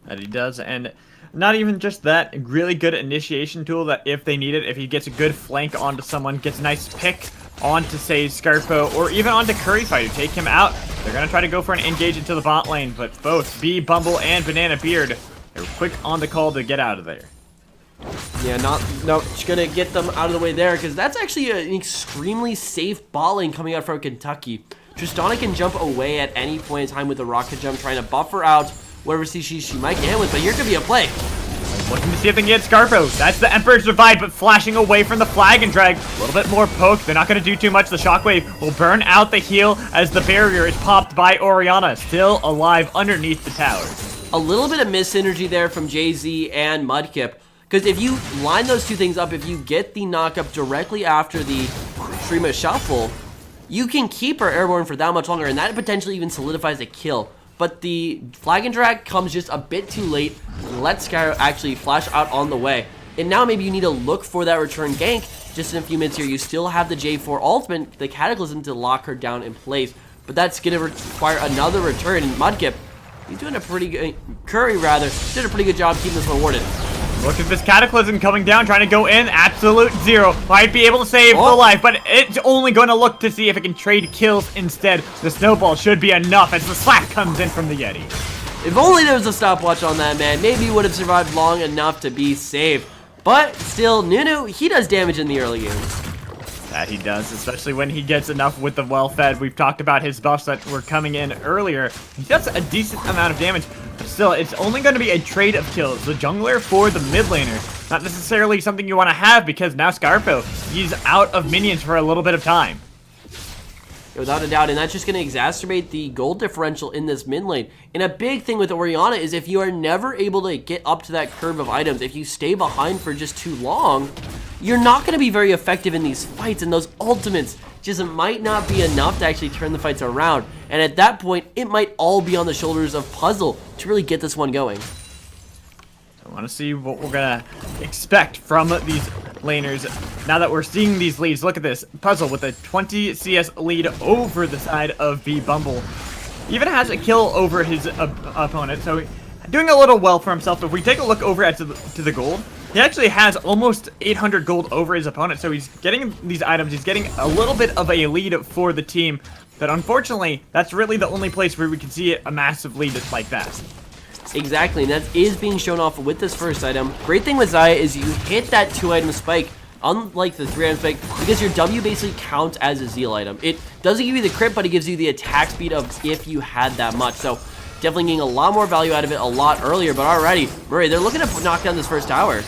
That he does, and not even just that, really good initiation tool that if they need it, if he gets a good flank onto someone, gets a nice pick onto, say, Scarpo, or even onto Curry Fighter, take him out. They're going to try to go for an engage into the bot lane, but both B, Bumble, and Banana Beard are quick on the call to get out of there. Yeah, not going to get them out of the way there, because that's actually an extremely safe bot lane coming out from Kentucky. Tristana can jump away at any point in time with the rocket jump, trying to buffer out whatever she might get hit with, but here could be a play. Looking to see if they can get Scarpo. That's the Emperor's Divide, but flashing away from the flag and drag. A little bit more poke. They're not going to do too much. The Shockwave will burn out the heal as the barrier is popped by Orianna, still alive underneath the tower. A little bit of mis-synergy there from Jay-Z and Mudkip, because if you line those two things up, if you get the knockup directly after the Shrima Shuffle, you can keep her airborne for that much longer, and that potentially even solidifies a kill. But the flag and drag comes just a bit too late, lets Skyro actually flash out on the way. And now maybe you need to look for that return gank. Just in a few minutes here, you still have the J4 ultimate, the Cataclysm, to lock her down in place. But that's going to require another return. And Mudkip, he's doing a pretty good, Curry rather, did a pretty good job keeping this one warded. Look at this Cataclysm coming down, trying to go in. Absolute zero. Might be able to save the life, but it's only going to look to see if it can trade kills instead. The snowball should be enough as the slap comes in from the Yeti. If only there was a stopwatch on that man, maybe he would have survived long enough to be saved. But still, Nunu, he does damage in the early games. That he does, especially when he gets enough with the well-fed. We've talked about his buffs that were coming in earlier. He does a decent amount of damage, but still, it's only going to be a trade of kills. The jungler for the mid laner, not necessarily something you want to have, because now Scarpo, he's out of minions for a little bit of time. Without a doubt, and that's just going to exacerbate the gold differential in this mid lane. And a big thing with Orianna is if you are never able to get up to that curve of items, if you stay behind for just too long, you're not going to be very effective in these fights, and those ultimates just might not be enough to actually turn the fights around. And at that point, it might all be on the shoulders of Puzzle to really get this one going. I want to see what we're going to expect from these laners now that we're seeing these leads. Look at this. Puzzle with a 20 CS lead over the side of B Bumble. Even has a kill over his opponent, so doing a little well for himself. If we take a look over at to the gold, he actually has almost 800 gold over his opponent, so he's getting these items. He's getting a little bit of a lead for the team, but unfortunately, that's really the only place where we can see a massive lead like that. Exactly, and that is being shown off with this first item. Great thing with Xayah is you hit that 2-item spike, unlike the 3-item spike, because your W basically counts as a Zeal item. It doesn't give you the crit, but it gives you the attack speed of if you had that much. So definitely getting a lot more value out of it a lot earlier, but already, Murray, they're looking to knock down this first tower.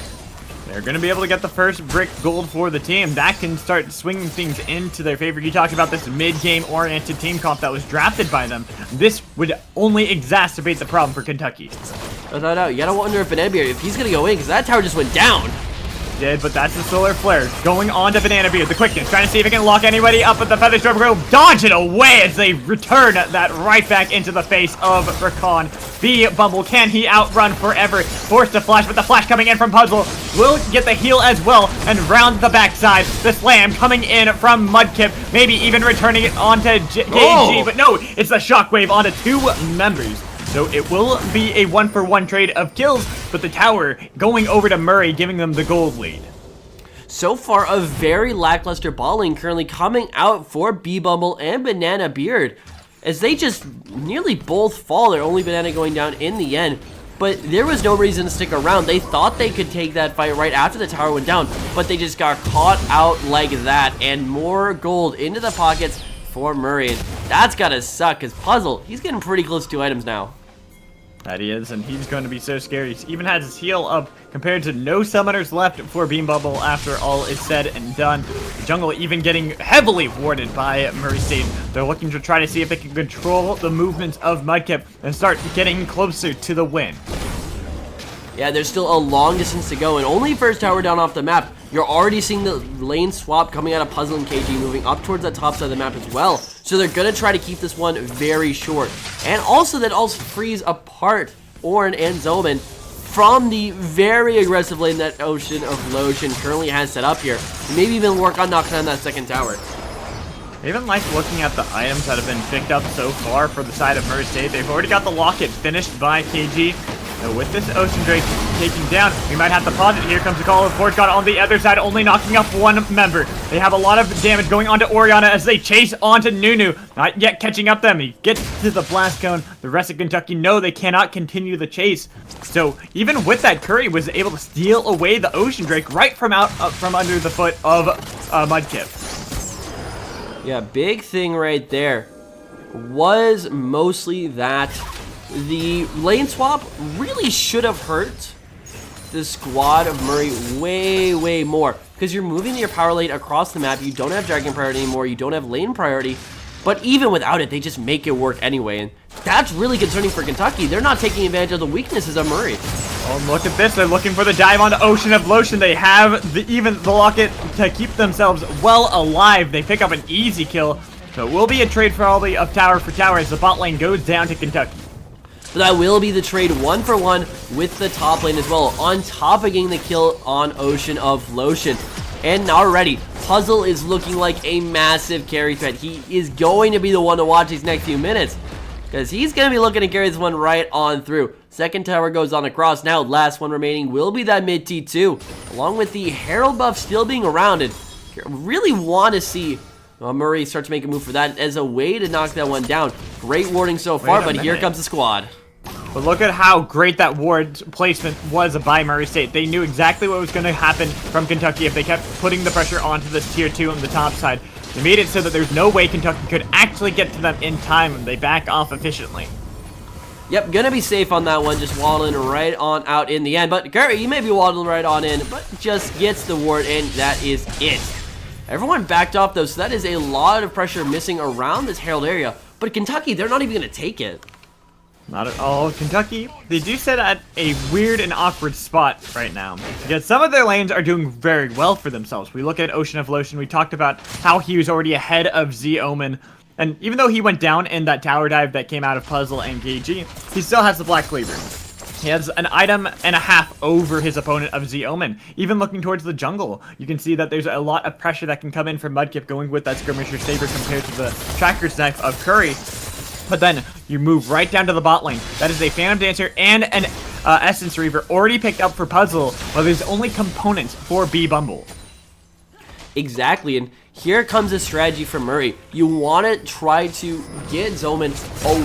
They're going to be able to get the first brick gold for the team. That can start swinging things into their favor. You talked about this mid-game oriented team comp that was drafted by them. This would only exacerbate the problem for Kentucky. Without a doubt, you gotta wonder if Banana Beard, if he's gonna go in, because that tower just went down. did, but that's the solar flare. Going on to Banana Beard, the quickness, trying to see if it can lock anybody up with the Feather Storm Grill. Dodge it away as they return that right back into the face of Rakan. B Bumble, can he outrun forever? Forced to flash, but the flash coming in from Puzzle will get the heal as well, and round the backside. The slam coming in from Mudkip, maybe even returning it onto KG, but no, it's the shockwave onto 2 members. So it will be a 1-for-1 trade of kills, but the tower going over to Murray, giving them the gold lead. So far, a very lackluster ball lane currently coming out for B-Bumble and Banana Beard, as they just nearly both fall. Their only Banana going down in the end, but there was no reason to stick around. They thought they could take that fight right after the tower went down, but they just got caught out like that, and more gold into the pockets for Murray. And that's gotta suck, because Puzzle, he's getting pretty close to 2 items now. That he is, and he's going to be so scary. He even has his heal up compared to no summoners left for Beam Bubble after all is said and done. The jungle even getting heavily warded by Murray State. They're looking to try to see if they can control the movements of Mudkip and start getting closer to the win. Yeah, there's still a long distance to go, and only first tower down off the map. You're already seeing the lane swap coming out of Puzzle and KG moving up towards the top side of the map as well. So they're going to try to keep this one very short. And also that also frees apart Ornn and Zoman from the very aggressive lane that Ocean of Lotion currently has set up here. Maybe even work on knocking down that second tower. I even like looking at the items that have been picked up so far for the side of Murray State. They've already got the locket finished by KG. Now with this Ocean Drake taking down, we might have to pause it. Here comes the call of Forge God on the other side, only knocking up 1 member. They have a lot of damage going onto Oriana as they chase onto Nunu. Not yet catching up them. He gets to the blast cone. The rest of Kentucky know they cannot continue the chase. So even with that, Curry was able to steal away the Ocean Drake right from from under the foot of Mudkip. Yeah, big thing right there was mostly that the lane swap really should have hurt the squad of Murray way more, because you're moving your power lane across the map. You don't have dragon priority anymore, you don't have lane priority, but even without it, they just make it work anyway, and that's really concerning for Kentucky. They're not taking advantage of the weaknesses of Murray. Oh, look at this. They're looking for the dive onto Ocean of Lotion. They have even the locket to keep themselves well alive. They pick up an easy kill, so it will be a trade probably of tower for tower as the bot lane goes down to Kentucky. But that will be the trade 1-for-1 with the top lane as well, on top of getting the kill on Ocean of Lotion. And already, Puzzle is looking like a massive carry threat. He is going to be the one to watch these next few minutes, because he's going to be looking to carry this one right on through. Second tower goes on across. Now, last one remaining will be that mid T2, along with the Herald buff still being around. And really want to see Murray start to make a move for that as a way to knock that one down. Great warding so far, but here comes the squad. But look at how great that ward placement was by Murray State. They knew exactly what was going to happen from Kentucky if they kept putting the pressure onto this tier 2 on the top side. They made it so that there's no way Kentucky could actually get to them in time, and they back off efficiently. Yep, gonna be safe on that one, just waddling right on out in the end. But Curry, you may be waddling right on in, but just gets the ward, and that is it. Everyone backed off though, so that is a lot of pressure missing around this Herald area. But Kentucky, they're not even gonna take it. Not at all. Kentucky, they do sit at a weird and awkward spot right now, because some of their lanes are doing very well for themselves. We look at Ocean of Lotion. We talked about how he was already ahead of Z Omen, and even though he went down in that tower dive that came out of Puzzle and KG, he still has the Black Cleaver. He has an item and a half over his opponent of Z Omen. Even looking towards the jungle, you can see that there's a lot of pressure that can come in from Mudkip going with that Skirmisher Saber compared to the Tracker's Knife of Curry. But then you move right down to the bot lane. That is a Phantom Dancer and an Essence Reaver already picked up for Puzzle, while there's only components for B Bumble. Exactly, and here comes a strategy for Murray. You want to try to get Zoman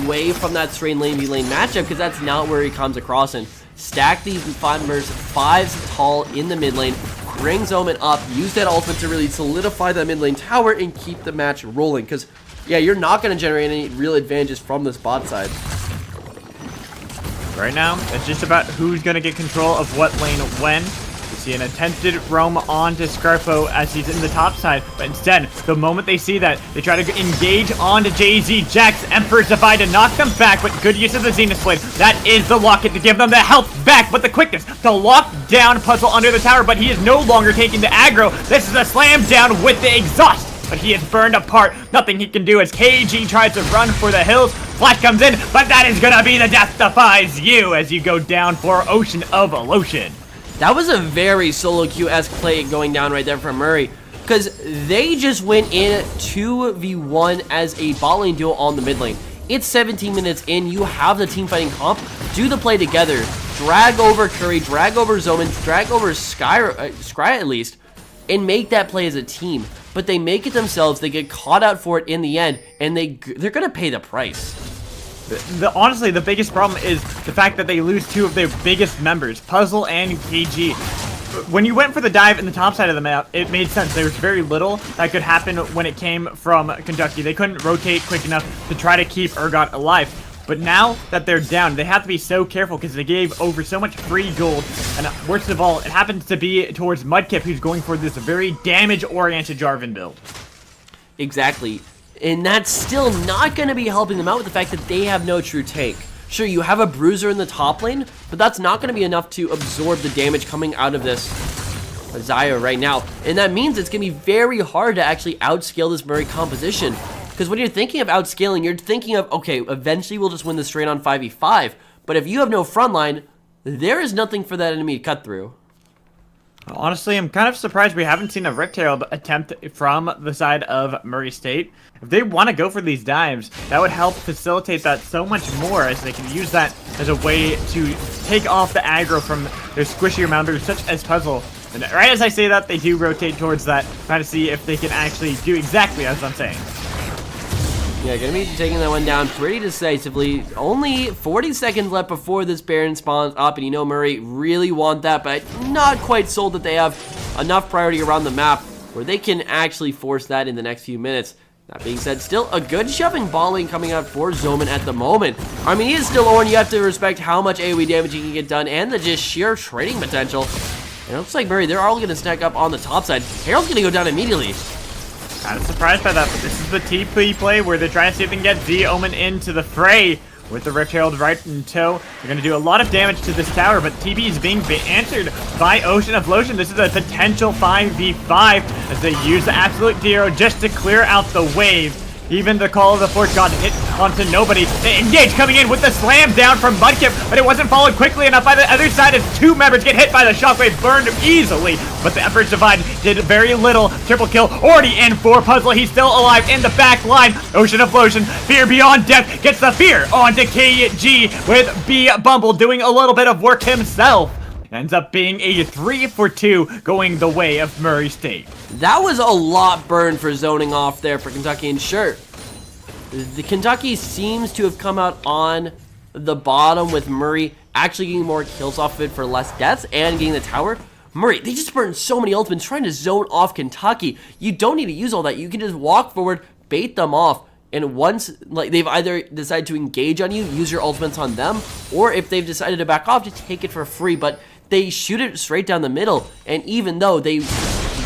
away from that Strain lane v lane matchup, because that's not where he comes across, and stack these members 5s tall in the mid lane, bring Zoman up, use that ultimate to really solidify that mid lane tower and keep the match rolling, because yeah, you're not going to generate any real advantages from this bot side. Right now, it's just about who's going to get control of what lane when. see an attempted roam onto Scarpo as he's in the top side, but instead, the moment they see that, they try to engage onto Jay-Z. Jax, Emperor's Divide to knock them back, but good use of the Zenith Blade. That is the locket to give them the health back, but the quickness to lock down Puzzle under the tower, but he is no longer taking the aggro. This is a slam down with the exhaust, but he is burned apart. Nothing he can do as KG tries to run for the hills. Flash comes in, but that is gonna be the death defies you as you go down for Ocean of Lotion. That was a very solo queue-esque play going down right there from Murray, because they just went in 2v1 as a bot lane duo on the mid lane. It's 17 minutes in, you have the team fighting comp, do the play together, drag over Curry, drag over Zoman, drag over Scry at least, and make that play as a team. But they make it themselves, they get caught out for it in the end, and they're gonna pay the price. Honestly, the biggest problem is the fact that they lose two of their biggest members, Puzzle and KG. When you went for the dive in the top side of the map, it made sense. There was very little that could happen when it came from Kentucky. They couldn't rotate quick enough to try to keep Urgot alive. But now that they're down, they have to be so careful because they gave over so much free gold. And worst of all, it happens to be towards Mudkip, who's going for this very damage-oriented Jarvan build. Exactly. And that's still not going to be helping them out with the fact that they have no true take. Sure, you have a bruiser in the top lane, but that's not going to be enough to absorb the damage coming out of this Xayah right now. And that means it's going to be very hard to actually outscale this Murray composition. Because when you're thinking of outscaling, you're thinking of, okay, eventually we'll just win this straight on 5v5. But if you have no front line, there is nothing for that enemy to cut through. Honestly, I'm kind of surprised we haven't seen a Rift-Herald attempt from the side of Murray State. If they want to go for these dives, that would help facilitate that so much more, as they can use that as a way to take off the aggro from their squishier members, such as Puzzle. And right as I say that, they do rotate towards that, trying to see if they can actually do exactly as I'm saying. Yeah, gonna be taking that one down pretty decisively. Only 40 seconds left before this Baron spawns up, and you know Murray really want that, but not quite sold that they have enough priority around the map where they can actually force that in the next few minutes. That being said, still a good shoving ball lane coming out for Zoman at the moment. I mean, he is still on. You have to respect how much AoE damage he can get done and the just sheer trading potential. And it looks like Murray, they're all going to stack up on the top side. Herald's going to go down immediately. Kind of surprised by that, but this is the TP play where they're trying to see if they can get Z-Omen into the fray. With the Rift Herald right in tow, they're going to do a lot of damage to this tower, but TP is being answered by Ocean of Lotion. This is a potential 5v5 as they use the Absolute Zero just to clear out the wave. Even the Call of the Force God hit onto nobody. They engage coming in with the slam down from Mudkip, but it wasn't followed quickly enough by the other side as two members get hit by the shockwave, burned easily. But the Emperor's Divide did very little. Triple kill already in for Puzzle. He's still alive in the back line. Ocean of Lotion, Fear Beyond Death, gets the fear onto KG with B Bumble doing a little bit of work himself. Ends up being a 3-for-2 going the way of Murray State. That was a lot burned for zoning off there for Kentucky, and sure, the Kentucky seems to have come out on the bottom with Murray actually getting more kills off of it for less deaths and getting the tower. Murray, they just burned so many ultimates trying to zone off Kentucky. You don't need to use all that. You can just walk forward, bait them off, and once like they've either decided to engage on you, use your ultimates on them, or if they've decided to back off, just take it for free. But they shoot it straight down the middle, and even though they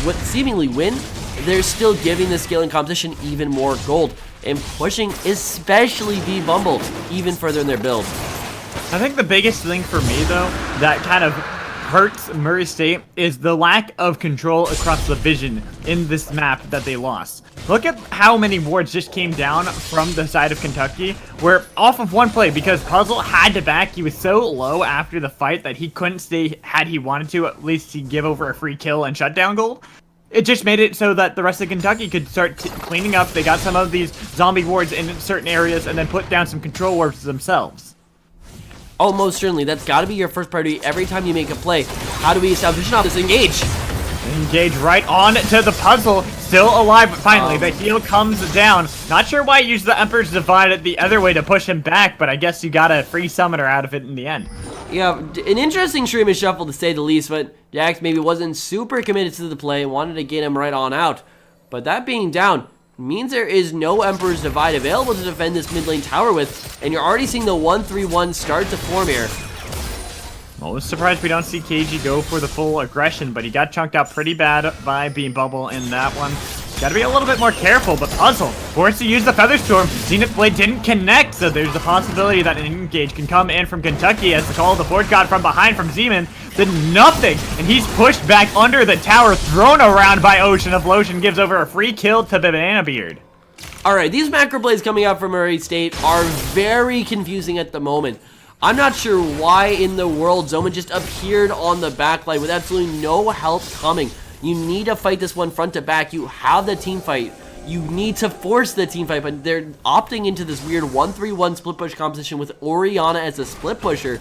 would seemingly win, they're still giving the scaling competition even more gold and pushing especially B Bumble even further in their build. I think the biggest thing for me though that kind of hurts Murray State is the lack of control across the vision in this map that they lost. Look at how many wards just came down from the side of Kentucky, where off of one play, because Puzzle had to back, he was so low after the fight that he couldn't stay had he wanted to, at least he'd give over a free kill and shutdown gold. It just made it so that the rest of Kentucky could start cleaning up. They got some of these zombie wards in certain areas and then put down some control wards themselves. Oh, most certainly. That's got to be your first priority every time you make a play. How do we establish this engage? Engage right on to the Puzzle. Still alive, but finally the heal comes down. Not sure why you used the Emperor's Divide the other way to push him back, but I guess you got a free summoner out of it in the end. Yeah, an interesting stream is shuffle to say the least, but Jax maybe wasn't super committed to the play and wanted to get him right on out. But that being down means there is no Emperor's Divide available to defend this mid lane tower with, and you're already seeing the 1-3-1 start to form here. Most surprised we don't see KG go for the full aggression, but he got chunked out pretty bad by Beam Bubble in that one. Gotta be a little bit more careful, but Puzzle forced to use the Feather Storm. Zenith Blade didn't connect, so there's a possibility that an engage can come in from Kentucky as the call of the Forge God from behind from Zeman did nothing, and he's pushed back under the tower, thrown around by Ocean of Lotion, gives over a free kill to Banana Beard. Alright, these macro plays coming out from Murray State are very confusing at the moment. I'm not sure why in the world Zoman just appeared on the backline with absolutely no help coming. You need to fight this one front to back. You have the team fight. You need to force the team fight, but they're opting into this weird 1-3-1 split push composition with Orianna as a split pusher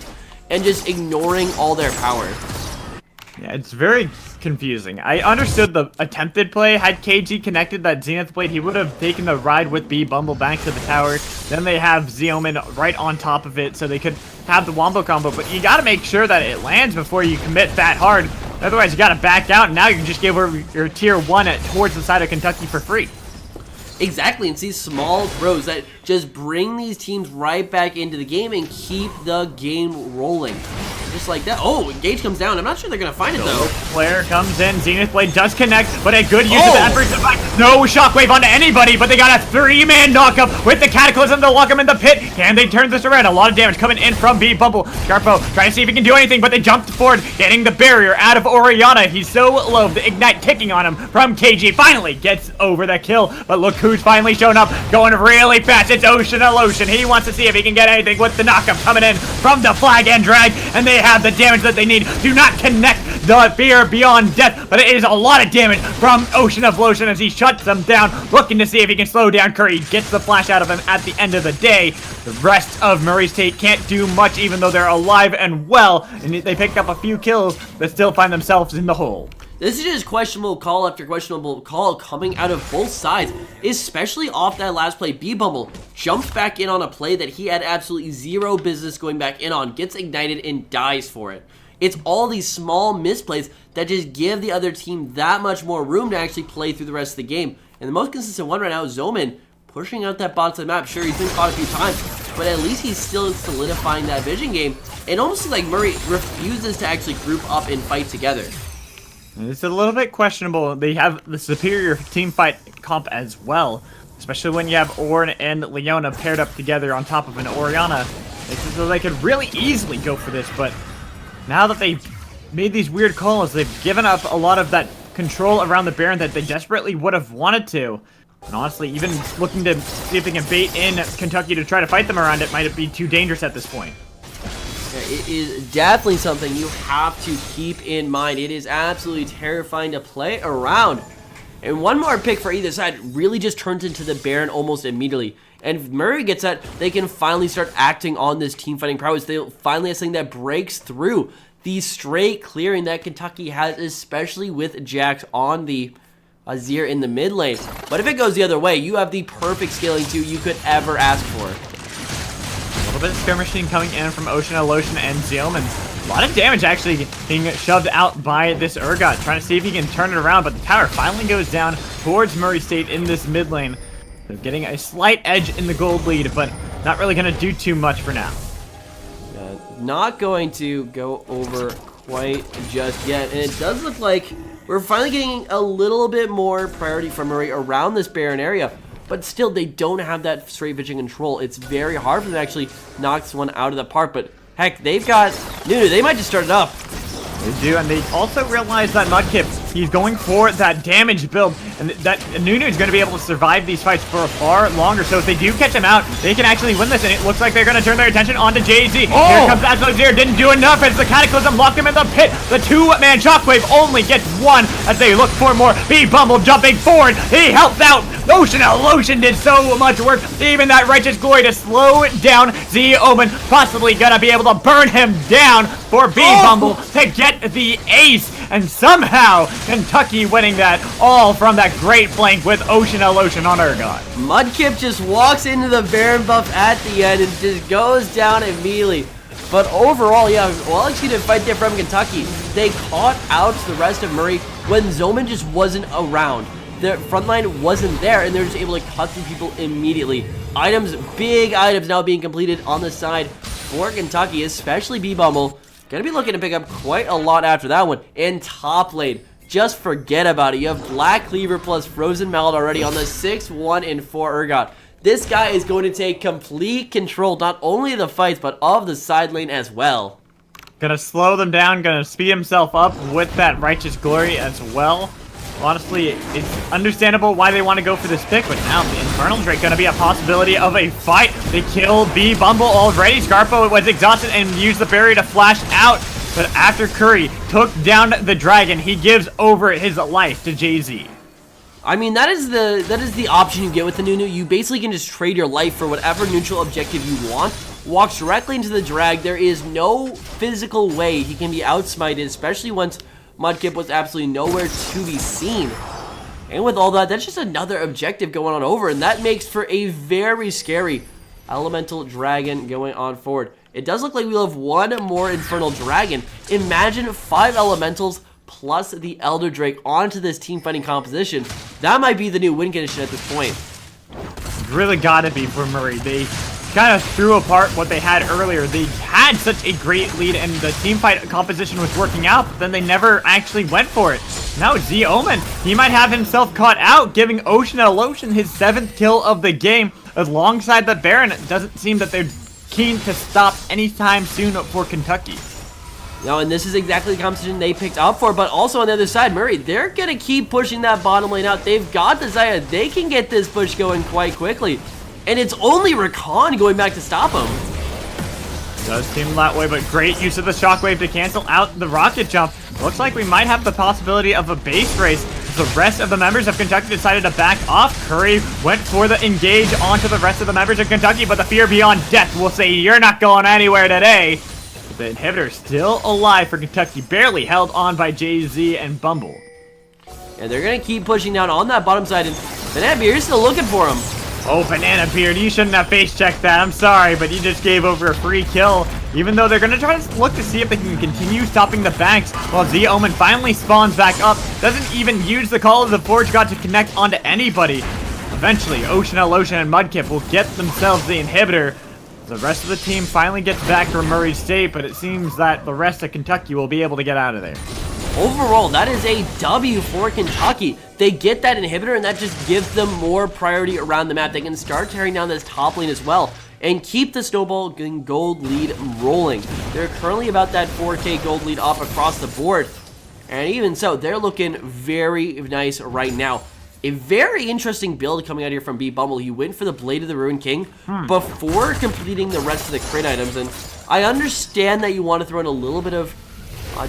and just ignoring all their power. Yeah, it's very confusing. I understood the attempted play. Had KG connected that Zenith Blade, he would have taken the ride with B Bumble back to the tower. Then they have Zeoman right on top of it, so they could have the Wombo combo. But you got to make sure that it lands before you commit that hard. Otherwise, you got to back out, and now you can just give over your tier 1 towards the side of Kentucky for free. Exactly, it's these small throws that just bring these teams right back into the game and keep the game rolling. Just like that. Oh, Engage comes down. I'm not sure they're going to find it, though. Flare comes in. Zenith Blade does connect, but a good use of the effort to find no shockwave onto anybody, but they got a 3-man knockup with the Cataclysm to lock him in the pit. Can they turn this around? A lot of damage coming in from B Bumble. Sharpo trying to see if he can do anything, but they jumped forward, getting the barrier out of Orianna. He's so low. The Ignite ticking on him from KG. Finally gets over the kill, but look who's finally shown up, going really fast. It's Ocean of Lotion. He wants to see if he can get anything with the knockup coming in from the Flag and Drag, and they have the damage that they need. Do not connect the Fear Beyond Death, but it is a lot of damage from Ocean of Lotion as he shuts them down, looking to see if he can slow down Curry. Gets the flash out of him at the end of the day. The rest of Murray State can't do much, even though they're alive and well, and they picked up a few kills, but still find themselves in the hole. This is just questionable call after questionable call coming out of both sides, especially off that last play. B-Bubble jumps back in on a play that he had absolutely zero business going back in on, gets ignited and dies for it. It's all these small misplays that just give the other team that much more room to actually play through the rest of the game. And the most consistent one right now is Zoman pushing out that bot to the map. Sure, he's been caught a few times, but at least he's still solidifying that vision game. And almost like Murray refuses to actually group up and fight together. It's a little bit questionable. They have the superior team fight comp as well, especially when you have Ornn and Leona paired up together on top of an Orianna. So they could really easily go for this, but now that they've made these weird calls, they've given up a lot of that control around the Baron that they desperately would have wanted to. And honestly, even looking to see if they can bait in Kentucky to try to fight them around it might be too dangerous at this point. It is definitely something you have to keep in mind. It is absolutely terrifying to play around. And one more pick for either side really just turns into the Baron almost immediately. And if Murray gets that, they can finally start acting on this team fighting prowess. They finally have something that breaks through the straight clearing that Kentucky has, especially with Jax on the Azir in the mid lane. But if it goes the other way, you have the perfect scaling 2 you could ever ask for. A little bit of skirmishing coming in from Ocean of Lotion and Zeoman. A lot of damage actually being shoved out by this Urgot, trying to see if he can turn it around, but the tower finally goes down towards Murray State in this mid lane. They're getting a slight edge in the gold lead, but not really going to do too much for now. Not going to go over quite just yet, and it does look like we're finally getting a little bit more priority from Murray around this Baron area. But still, they don't have that straight vision control. It's very hard for them to actually knock this one out of the park. But heck, they've got Nunu. They might just start it up. They do, and they also realize that Mudkip, he's going for that damage build, and that Nunu is going to be able to survive these fights for far longer. So if they do catch him out, they can actually win this, and it looks like they're going to turn their attention onto Jay-Z. Here comes Azir, didn't do enough as the Cataclysm locked him in the pit. The 2-man Shockwave only gets 1 as they look for more. B-Bumble jumping forward. He helped out. Ocean of Lotion did so much work. Even that Righteous Glory to slow down Z-Omen. Possibly going to be able to burn him down for B-Bumble to get the ace. And somehow, Kentucky winning that all from that great flank with Ocean of Lotion on Urgot. Mudkip just walks into the Baron buff at the end and just goes down immediately. But overall, yeah, well executed fight there from Kentucky. They caught out the rest of Murray when Zoman just wasn't around. The front line wasn't there, and they're just able to cut through people immediately. Items, big items now being completed on the side for Kentucky, especially B-Bumble. Gonna be looking to pick up quite a lot after that one. In top lane, just forget about it. You have Black Cleaver plus Frozen Mallet already on the 6-1 and 4 Urgot. This guy is going to take complete control, not only of the fights, but of the side lane as well. Gonna slow them down, gonna speed himself up with that Righteous Glory as well. Honestly, it's understandable why they want to go for this pick, but now the Infernal Drake gonna be a possibility of a fight. They killed B Bumble already. Scarpo was exhausted and used the barrier to flash out, but after Curry took down the dragon, he gives over his life to Jay-Z. I mean, that is the option you get with the Nunu. You basically can just trade your life for whatever neutral objective you want. Walks directly into the drag. There is no physical way he can be outsmited, especially once Mudkip was absolutely nowhere to be seen. And with all that, that's just another objective going on over, and that makes for a very scary Elemental Dragon going on forward. It does look like we'll have one more Infernal Dragon. Imagine 5 Elementals plus the Elder Drake onto this team fighting composition. That might be the new win condition at this point. Really gotta be for Murray. They kind of threw apart what they had earlier. They had such a great lead and the team fight composition was working out, but then they never actually went for it. Now Z Omen, he might have himself caught out, giving Ocean Lotion his 7th kill of the game alongside the Baron. It doesn't seem that they're keen to stop anytime soon for Kentucky. No, and this is exactly the competition they picked up for, but also on the other side, Murray, they're going to keep pushing that bottom lane out. They've got the Zaya. They can get this push going quite quickly. And it's only Rakan going back to stop him. Does seem that way, but great use of the Shockwave to cancel out the rocket jump. Looks like we might have the possibility of a base race. The rest of the members of Kentucky decided to back off. Curry went for the engage onto the rest of the members of Kentucky, but the Fear Beyond Death will say, you're not going anywhere today. The inhibitor still alive for Kentucky, barely held on by Jay-Z and Bumble. And they're going to keep pushing down on that bottom side, and Banana Beard is still looking for him. Oh, Banana Beard, you shouldn't have face-checked that. I'm sorry, but you just gave over a free kill. Even though they're going to try to look to see if they can continue stopping the banks, while Z Omen finally spawns back up, doesn't even use the Call of the Forge God to connect onto anybody. Eventually, Ocean Lotion and Mudkip will get themselves the inhibitor. The rest of the team finally gets back to Murray State, but it seems that the rest of Kentucky will be able to get out of there. Overall, that is a W for Kentucky. They get that inhibitor, and that just gives them more priority around the map. They can start tearing down this top lane as well and keep the snowball gold lead rolling. They're currently about that 4K gold lead up across the board. And even so, they're looking very nice right now. A very interesting build coming out here from B Bumble. He went for the Blade of the Ruined King before completing the rest of the crit items. And I understand that you want to throw in a little bit of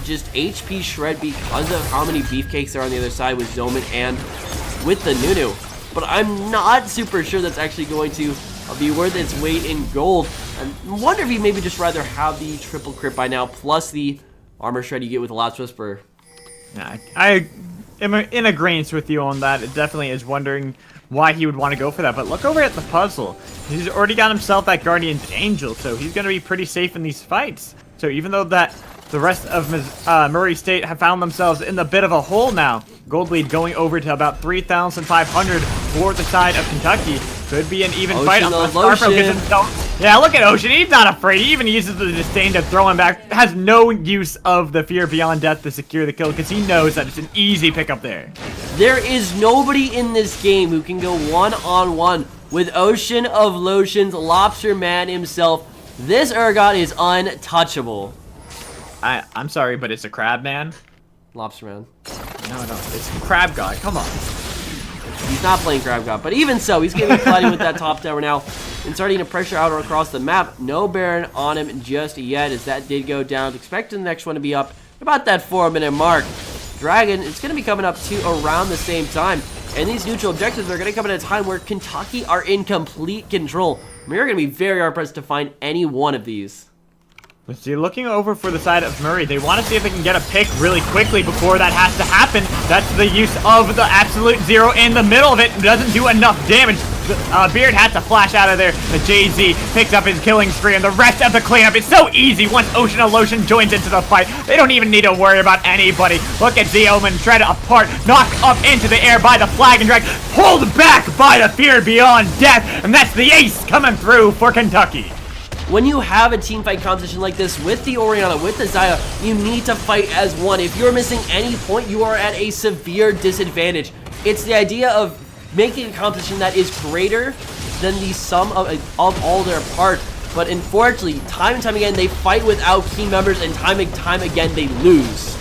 just HP shred because of how many beefcakes are on the other side with Zoman and with the Nunu. But I'm not super sure that's actually going to be worth its weight in gold. I wonder if you maybe just rather have the triple crit by now plus the armor shred you get with the Last Whisper. Yeah, I am in agreement with you on that. It definitely is wondering why he would want to go for that. But look over at the puzzle. He's already got himself that Guardian's Angel, so he's going to be pretty safe in these fights. So even though that the rest of Murray State have found themselves in a bit of a hole now, gold lead going over to about 3,500 for the side of Kentucky. Could be an even fight on the Scarfo. Yeah, look at Ocean. He's not afraid. He even uses the disdain to throw him back. Has no use of the Fear Beyond Death to secure the kill because he knows that it's an easy pickup there. There is nobody in this game who can go one-on-one with Ocean of Lotion's Lobster Man himself. This Urgot is untouchable. I'm sorry, but it's a Crab Man. Lobster Man. No, it's Crab God. Come on. He's not playing Crab God, but even so, he's getting fighting with that top tower now and starting to pressure out across the map. No Baron on him just yet, as that did go down. Expecting the next one to be up about that 4-minute mark. Dragon, it's going to be coming up to around the same time, and these neutral objectives are going to come at a time where Kentucky are in complete control. We're going to be very hard-pressed to find any one of these. Let's see, looking over for the side of Murray, they want to see if they can get a pick really quickly before that has to happen. That's the use of the Absolute Zero in the middle of it. Doesn't do enough damage. Beard has to flash out of there. The Jay-Z picks up his killing spree, and the rest of the cleanup is so easy once Ocean of Lotion joins into the fight. They don't even need to worry about anybody. Look at Z-Omen shred apart, knocked up into the air by the Flag and Drag, pulled back by the Fear Beyond Death, and that's the ace coming through for Kentucky. when you have a team fight competition like this with the Orianna, with the Xayah, you need to fight as one. If you're missing any point, you are at a severe disadvantage. It's the idea of making a competition that is greater than the sum of all their parts. But unfortunately, time and time again, they fight without key members, and time again, they lose.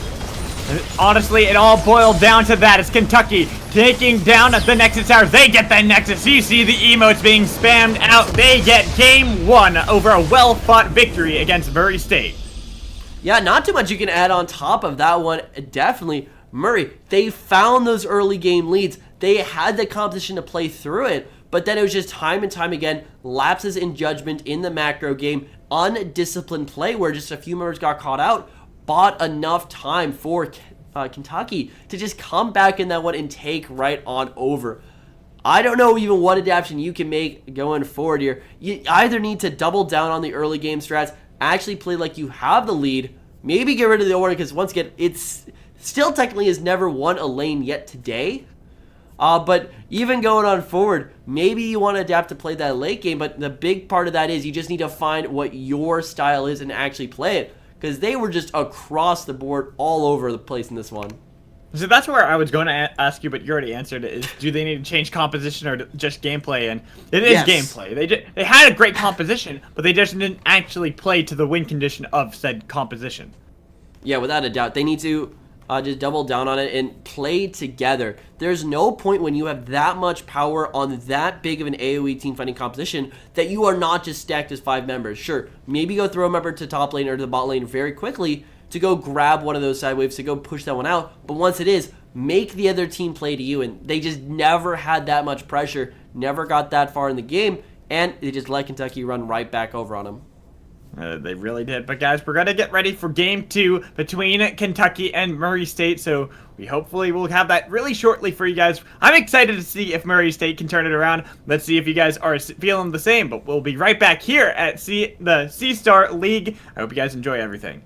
Honestly, it all boiled down to that. It's Kentucky taking down the Nexus Tower. They get the Nexus. You see the emotes being spammed out. They get game 1 over a well-fought victory against Murray State. Yeah, not too much you can add on top of that one. Definitely, Murray, they found those early game leads. They had the competition to play through it, but then it was just time and time again, lapses in judgment in the macro game, undisciplined play where just a few members got caught out, bought enough time for Kentucky to just come back in that one and take right on over. I don't know even what adaptation you can make going forward here. You either need to double down on the early game strats, actually play like you have the lead, maybe get rid of the order, because once again, it's still technically has never won a lane yet today. But even going on forward, maybe you want to adapt to play that late game, but the big part of that is you just need to find what your style is and actually play it. Because they were just across the board all over the place in this one. So that's where I was going to ask you, but you already answered it. Is do they need to change composition or just gameplay? And it is gameplay. They had a great composition, but they just didn't actually play to the win condition of said composition. Yeah, without a doubt. They need to just double down on it and play together. There's no point when you have that much power on that big of an AoE team fighting composition that you are not just stacked as 5 members. Sure, maybe go throw a member to top lane or to the bot lane very quickly to go grab one of those side waves to go push that one out. But once it is, make the other team play to you. And they just never had that much pressure, never got that far in the game, and they just let Kentucky run right back over on them. They really did. But guys, we're going to get ready for game 2 between Kentucky and Murray State. So we hopefully will have that really shortly for you guys. I'm excited to see if Murray State can turn it around. Let's see if you guys are feeling the same. But we'll be right back here at the C-Star League. I hope you guys enjoy everything.